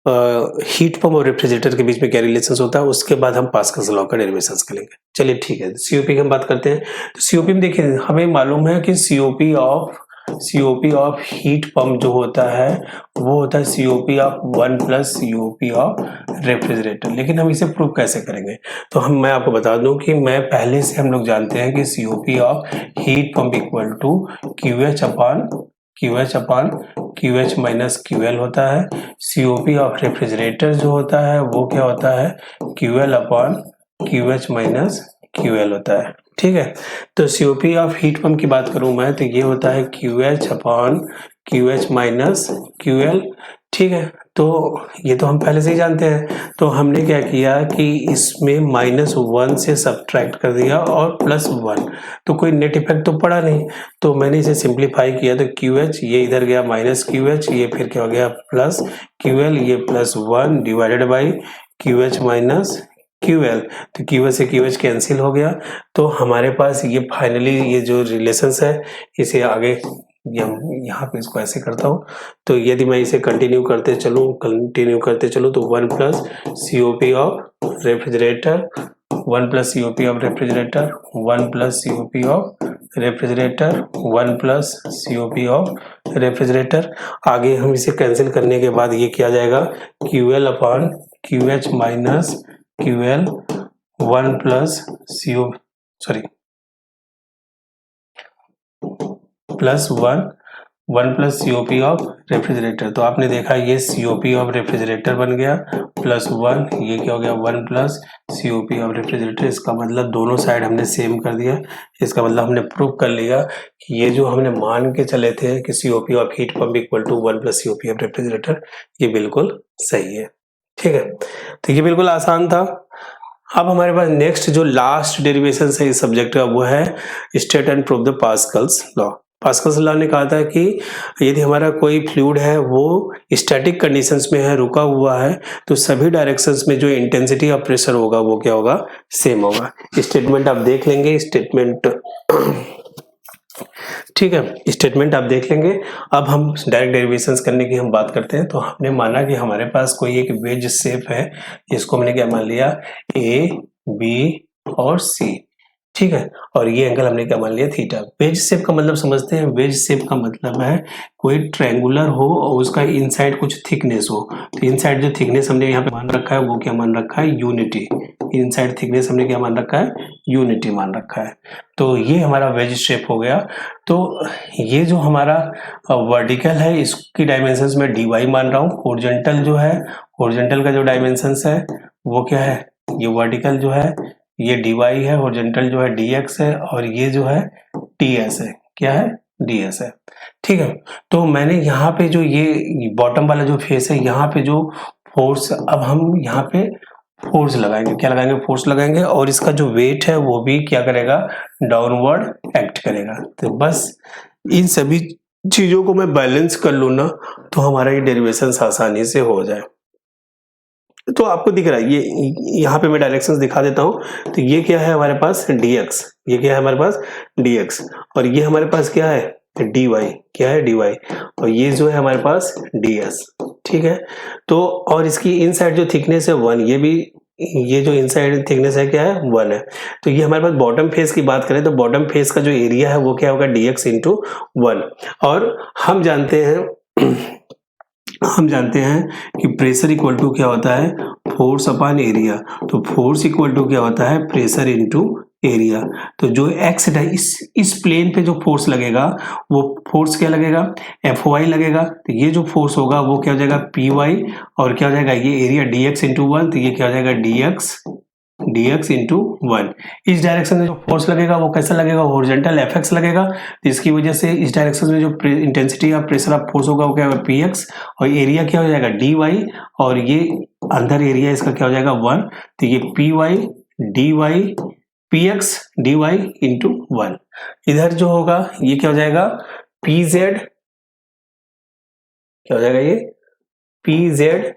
heat pump और रेफ्रिजरेटर के बीच में क्या रिलेशन होता है, उसके बाद हम पास्कल्स लॉ का डेरिवेशंस करेंगे। चलिए ठीक है, सीओपी की हम बात करते हैं। तो सीओपी में देखिए हमें मालूम है कि सीओपी ऑफ हीट पंप जो होता है वो होता है COP of 1 plus COP of refrigerator. लेकिन हम इसे प्रूव कैसे करेंगे, तो मैं आपको बता दूं कि मैं पहले से हम लोग जानते हैं कि COP of heat pump equal to QH upon QH minus QL होता है। COP ऑफ रेफ्रिजरेटर जो होता है वो क्या होता है QL upon QH minus QL होता है। ठीक है, तो COP ऑफ हीट पंप की बात करूं मैं तो ये होता है QH upon QH minus QL। ठीक है, तो ये तो हम पहले से ही जानते हैं। तो हमने क्या किया कि इसमें -1 से सब्ट्रैक्ट कर दिया और +1, तो कोई नेट इफेक्ट तो पड़ा नहीं। तो मैंने इसे सिंप्लीफाई किया तो QH ये इधर गया माइनस QH, ये फिर क्या हो गया प्लस QL, ये +1 divided by QH minus QL। तो QH से QH कैंसिल हो गया। तो हमारे पास ये फाइनली ये जो रिलेशंस है इसे आगे यहाँ पे इसको ऐसे करता हूँ। तो यदि मैं इसे कंटिन्यू करते चलूँ तो 1 plus COP of refrigerator, 1 plus COP of refrigerator, 1 plus COP of refrigerator, 1 plus COP of refrigerator. आगे हम इसे कैंसिल करने के बाद ये किया जाएगा QL upon QH minus QL, 1 plus plus 1 plus COP of refrigerator. तो आपने देखा ये COP ऑफ रेफ्रिजरेटर बन गया +1, ये क्या हो गया 1 प्लस COP ऑफ रेफ्रिजरेटर। इसका मतलब दोनों साइड हमने सेम कर दिया। इसका मतलब हमने प्रूव कर लिया कि ये जो हमने मान के चले थे कि COP of heat pump equal to 1 plus COP of refrigerator, ये बिल्कुल सही है। ठीक है, तो ये बिल्कुल आसान था। अब हमारे पास नेक्स्ट जो लास्ट डेरिवेशन है इस सब्जेक्ट का वो है state and prove the Pascal's law. Pascal's law ने कहा था कि यदि हमारा कोई फ्लूइड है वो स्टैटिक कंडीशंस में है, रुका हुआ है, तो सभी डायरेक्शंस में जो इंटेंसिटी ऑफ प्रेशर होगा वो क्या होगा सेम होगा। स्टेटमेंट आप देख लेंगे, स्टेटमेंट ठीक है, स्टेटमेंट आप देख लेंगे। अब हम डायरेक्ट डेरिवेशंस करने की हम बात करते हैं। तो हमने माना कि हमारे पास कोई एक वेज शेप है, इसको हमने क्या मान लिया A, B और C। ठीक है, और ये एंगल हमने क्या मान लिया थीटा। वेज शेप का मतलब समझते हैं, वेज शेप का मतलब है कोई ट्रायंगुलर हो और उसका इनसाइड कुछ थिकनेस हो। तो इनसाइड जो थिकनेस हमने यहाँ पे मान रखा है वो क्या मान रखा है यूनिटी। इनसाइड थिकनेस हमने क्या मान रखा है यूनिटी मान रखा है। तो ये हमारा वेज शेप हो गया। तो ये जो हमारा वर्टिकल है इसकी डायमेंशंस में dy मान रहा हूँ। हॉरिजॉन्टल जो है, हॉरिजॉन्टल का जो डायमेंशंस है वो क्या है, ये वर्टिकल जो है ये dy है, हॉरिजॉन्टल जो है dx है और ये जो है ds है। क्या है ds है। ठीक है, तो मैंने यहाँ पे जो ये बॉटम वाला जो फेस है यहाँ पे जो फोर्स, अब हम यहाँ पे फोर्स लगाएंगे, क्या लगाएंगे फोर्स लगाएंगे और इसका जो वेट है वो भी क्या करेगा डाउनवर्ड एक्ट करेगा। तो बस इन सभी चीजों को मैं बैलेंस कर लूँ ना तो हमारा ये डेरिवेशन आसानी से हो जाए। तो आपको दिख रहा है ये यहाँ पे मैं डायरेक्शंस दिखा देता हूँ। तो ये क्या है हमारे पास dx, ये क्या है हमारे पास dx और ये हमारे पास क्या है डी वाई, क्या है डी वाई, और ये जो है हमारे पास डी एस, ठीक है। तो और इसकी इनसाइड जो थिकनेस है 1, ये भी, ये जो इनसाइड थिकनेस है क्या है 1 है। तो ये हमारे पास बॉटम फेस की बात करें तो बॉटम फेस का जो एरिया है वो क्या होगा डी एक्स इंटू 1। और हम जानते हैं हम जानते हैं कि प्रेशर इक्वल टू क्या होता है फोर्स अपॉन एरिया। तो फोर्स इक्वल टू क्या होता है प्रेशर इनटू एरिया। तो जो एक्स इस प्लेन पे जो फोर्स लगेगा वो फोर्स क्या लगेगा एफ वाई लगेगा। तो ये जो फोर्स होगा वो क्या हो जाएगा पी वाई, और क्या हो जाएगा ये एरिया डी एक्स इंटू 1, तो ये क्या हो जाएगा डी एक्स इंटू 1। इस डायरेक्शन में जो फोर्स लगेगा वो कैसा लगेगा हॉरिजॉन्टल एफ एक्स लगेगा। तो इसकी वजह से इस डायरेक्शन में जो इंटेंसिटी या प्रेशर ऑफ फोर्स होगा वो क्या होगा पी एक्स, और एरिया क्या हो जाएगा डी वाई, और ये अंदर एरिया इसका क्या हो जाएगा 1। तो ये p y d y p x d y into 1। इधर जो होगा ये क्या हो जाएगा पी जेड, क्या हो जाएगा ये P Z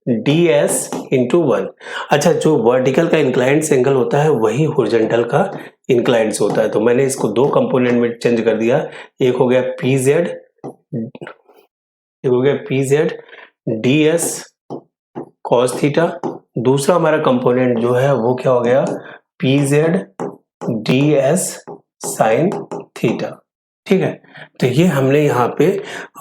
D S into 1। अच्छा, जो वर्टिकल का इंक्लाइंड एंगल होता है वही हॉरिजॉन्टल का इंक्लाइंड होता है। तो मैंने इसको दो कंपोनेंट में चेंज कर दिया, एक हो गया पी जेड, एक हो गया p Z D s cos theta, दूसरा हमारा कंपोनेंट जो है वो क्या हो गया p Z D S sine theta, ठीक है। तो ये हमने यहाँ पे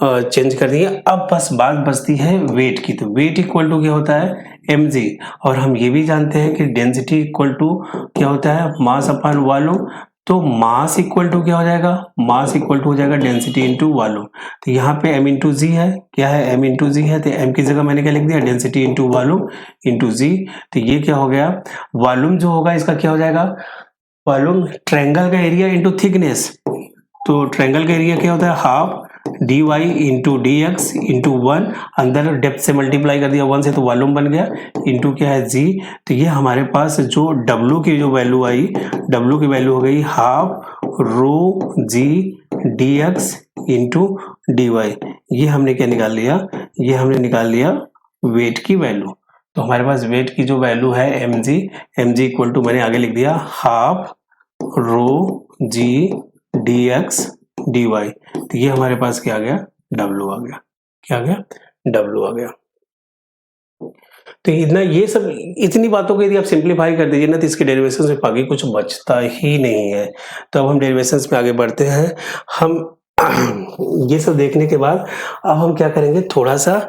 चेंज कर दिया। अब बस बात बचती है वेट की। तो वेट इक्वल टू क्या होता है mg, और हम ये भी जानते हैं कि डेंसिटी इक्वल टू क्या होता है मास अपॉन वॉल्यूम। तो मास इक्वल टू क्या हो जाएगा मास इक्वल टू हो जाएगा डेंसिटी इंटू वॉल्यूम। तो यहाँ पे m इंटू जी है, क्या है m इंटू जी है, तो m की जगह मैंने क्या लिख दिया डेंसिटी इंटू वॉल्यूम इंटू जी। तो ये क्या हो गया वॉल्यूम जो होगा इसका क्या हो जाएगा वॉल्यूम ट्रायंगल का एरिया इंटू थिकनेस। तो ट्रायंगल का एरिया क्या होता है half d y into d x into 1, अंदर डेप्थ से मल्टीप्लाई कर दिया 1 से तो वॉल्यूम बन गया इंटू क्या है जी। तो ये हमारे पास जो W की जो वैल्यू आई, W की वैल्यू हो गई half rho g d x into d y. ये हमने क्या निकाल लिया, ये हमने निकाल लिया वेट की वैल्यू। तो हमारे पास वेट की जो वैल्यू है एम जी इक्वल टू मैंने आगे लिख दिया half rho g d x d y. तो ये हमारे पास क्या आ गया डब्ल्यू आ गया, क्या आ गया डब्ल्यू आ गया। तो इतना ये सब इतनी बातों को यदि आप सिंप्लीफाई कर दीजिए ना तो इसके डेरिवेशन में बाकी कुछ बचता ही नहीं है। तो अब हम डेरिवेशन में आगे बढ़ते हैं। हम ये सब देखने के बाद अब हम क्या करेंगे थोड़ा सा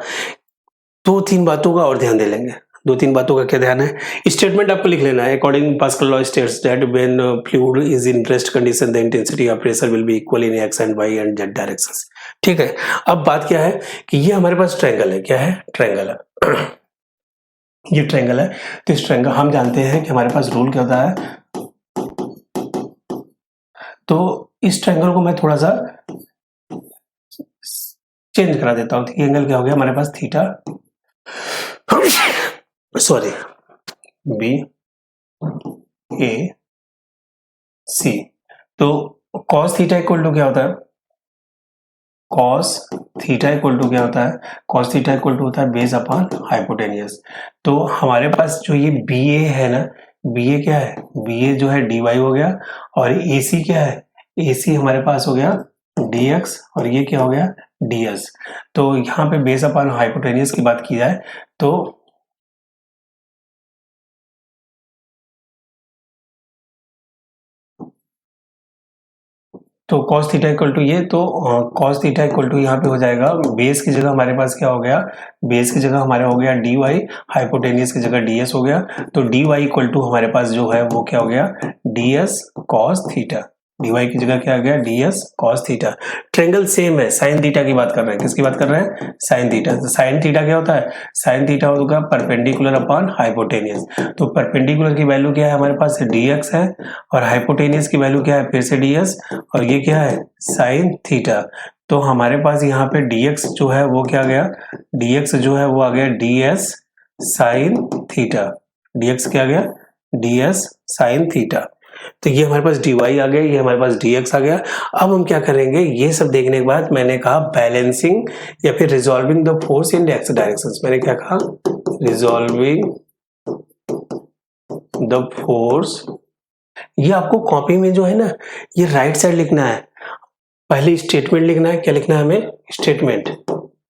2-3 बातों का और ध्यान दे लेंगे। 2-3 बातों का क्या ध्यान है स्टेटमेंट आपको लिख लेना है। According Pascal law states that when fluid is in rest condition the intensity of pressure will be equal in x and y and Z directions, ठीक है। अब बात क्या है कि ये हमारे पास ट्रायंगल है, क्या है ट्रायंगल है ये ट्रायंगल है। तो इस ट्रायंगल हम जानते हैं कि हमारे पास रूल क्या होता है। तो इस ट्रायंगल को मैं थोड़ा सा चेंज करा देता हूँ। ये एंगल क्या हो गया हमारे पास थीटा सॉरी बी ए सी। तो कॉस थीटा इक्वल टू क्या होता है कॉस थीटा इक्वल टू क्या होता है कॉस थीटा इक्वल टू होता है बेस अपॉन हाइपोटेनियस। तो हमारे पास जो ये बी ए है ना, बी ए क्या है बी ए जो है डी वाई हो गया, और ए सी क्या है ए सी हमारे पास हो गया डी एक्स, और ये क्या हो गया डी एस। तो यहाँ पे बेस अपॉन हाइपोटेनियस की बात की जाए तो cos थीटा इक्वल टू ये, तो cos थीटा इक्वल टू यहाँ पे हो जाएगा बेस की जगह हमारे पास क्या हो गया बेस की जगह हमारा हो गया डी वाई, हाइपोटेनियस की जगह डी एस हो गया। तो डी वाई इक्वल टू हमारे पास जो है वो क्या हो गया d s cos theta, d y की जगह क्या आ गया d s cos theta. Triangle same है, साइन थीटा की बात कर रहे हैं, किसकी बात कर रहे हैं साइन थीटा। तो साइन थीटा क्या होता है साइन थीटा होगा परपेंडिकुलर अपॉन हाइपोटेनियस। तो परपेंडिकुलर की वैल्यू क्या है हमारे पास डी एक्स है, और हाइपोटेनियस की वैल्यू क्या है फिर से डी एस, और ये क्या है साइन थीटा। तो हमारे पास यहाँ पे dx जो है वो क्या गया dx जो है वो आ गया ds साइन थीटा, dx क्या गया ds साइन थीटा। तो ये हमारे पास dy आ गया, ये हमारे पास dx आ गया। अब हम क्या करेंगे ये सब देखने के बाद मैंने कहा बैलेंसिंग या फिर resolving the force in x directions. मैंने क्या कहा रिजॉल्विंग द फोर्स। ये आपको कॉपी में जो है ना ये राइट साइड लिखना है, पहले स्टेटमेंट लिखना है। क्या लिखना है हमें? स्टेटमेंट।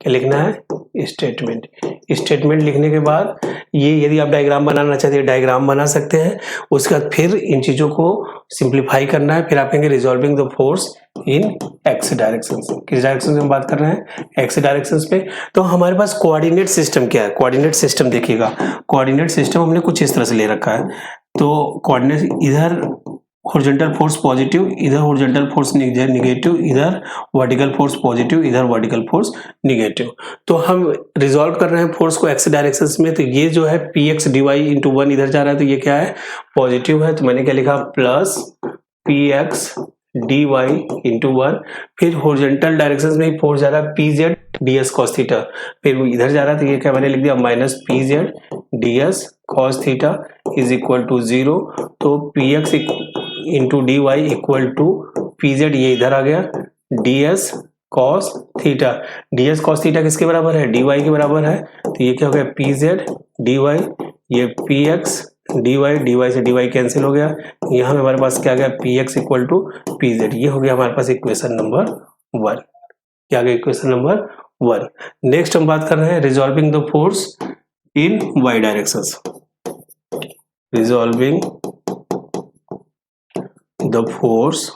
क्या लिखना है? स्टेटमेंट। स्टेटमेंट लिखने के बाद ये यदि आप डायग्राम बनाना चाहते हैं डायग्राम बना सकते हैं। उसके बाद फिर इन चीजों को सिंप्लीफाई करना है। फिर आप कहेंगे resolving the force in X direction. किस डायरेक्शन में हम बात कर रहे हैं? एक्स डायरेक्शन पे। तो हमारे पास कोऑर्डिनेट सिस्टम क्या है? कोऑर्डिनेट सिस्टम देखिएगा, कोऑर्डिनेट सिस्टम हमने कुछ इस तरह से ले रखा है। तो कोऑर्डिनेट इधर हॉरिजॉन्टल फोर्स पॉजिटिव, इधर हॉरिजॉन्टल फोर्स निगेटिव, इधर वर्टिकल फोर्स पॉजिटिव, इधर वर्टिकल फोर्स निगेटिव। तो हम रिजॉल्व कर रहे हैं फोर्स को एक्स डायरेक्शंस में। तो ये जो है p x d y into 1 इधर जा रहा है, तो ये क्या है? पॉजिटिव है। तो मैंने क्या लिखा? Plus p x d y into 1। फिर हॉरिजॉन्टल डायरेक्शंस में फोर्स जा रहा है p Z D s cos theta. फिर वो इधर जा रहा है, तो ये क्या मैंने लिख दिया? Minus P Z D s cos theta is equal to 0। तो p x into d y equal to p z, ये इधर आ गया, d s cos theta. D s cos theta किसके बराबर है? डी वाई के बराबर है। तो ये क्या हो गया? पी जेड डी वाई, ये पी एक्स डी वाई से डी वाई कैंसिल हो गया। यहाँ में हमारे पास क्या आ गया? P x equal to p z. ये हो गया हमारे पास इक्वेशन नंबर 1। क्या आ गया? Equation number 1। नेक्स्ट हम बात कर रहे हैं resolving the force in Y directions. Resolving the force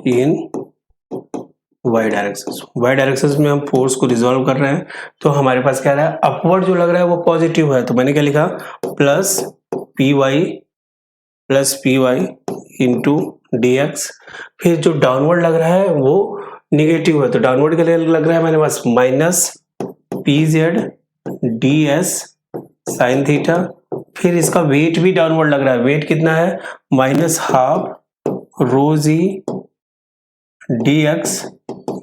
in Y directions. Y directions में हम फोर्स को रिजॉल्व कर रहे हैं। तो हमारे पास क्या रहा है? अपवर्ड जो लग रहा है वो पॉजिटिव है। तो मैंने क्या लिखा? Plus p y into d x. फिर जो डाउनवर्ड लग रहा है वो निगेटिव है। तो डाउनवर्ड के लिए लग रहा है मेरे पास minus P Z D S sine theta. फिर इसका वेट भी डाउनवर्ड लग रहा है। वेट कितना है? Minus half rho g d x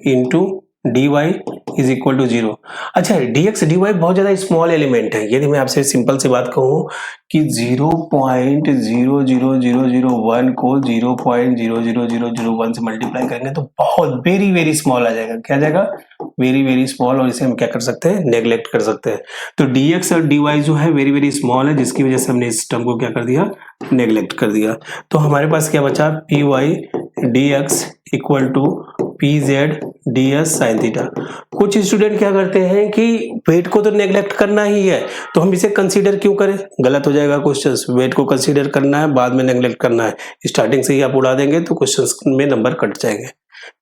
into d y is equal to 0। अच्छा, डी एक्स डी वाई बहुत ज्यादा स्मॉल एलिमेंट है। यदि मैं आपसे सिंपल सी बात कहूं कि 0.00001 को 0.00001 से मल्टीप्लाई करेंगे तो बहुत वेरी वेरी स्मॉल आ जाएगा। क्या आ जाएगा? Very very small. और इसे हम क्या कर सकते हैं? नेग्लेक्ट कर सकते हैं। तो डी एक्स और डी वाई जो है वेरी वेरी स्मॉल है, जिसकी वजह से हमने इस टर्म को क्या कर दिया? नेग्लेक्ट कर दिया। तो हमारे पास क्या बचा? P y d x equal to p Z D S sine theta. कुछ स्टूडेंट क्या करते हैं कि वेट को तो नेग्लेक्ट करना ही है, तो हम इसे कंसीडर क्यों करें? गलत हो जाएगा क्वेश्चन। वेट को कंसीडर करना है, बाद में नेग्लेक्ट करना है। स्टार्टिंग से ही आप उड़ा देंगे तो क्वेश्चन में नंबर कट जाएंगे।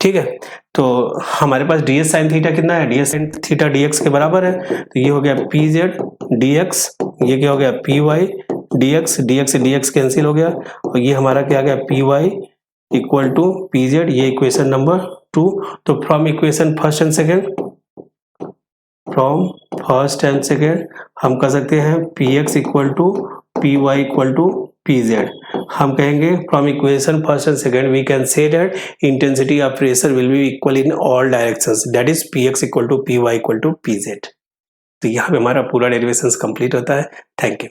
ठीक है, तो हमारे पास डी एस साइन थीटा कितना है? D S sine theta D x के बराबर है। तो ये हो गया पी जेड डी एक्स, ये क्या हो गया? P y d x d x cancel हो गया। और ये हमारा क्या आ गया? P y equal to p z. ये इक्वेशन नंबर 2। तो from equation first and second हम कह सकते हैं p x equal to p y equal to p z. हम कहेंगे from equation first and second we can say that intensity of pressure will be equal in all directions, that is p x equal to p y equal to p z. तो यहाँ पे हमारा पूरा derivations complete होता है। Thank you.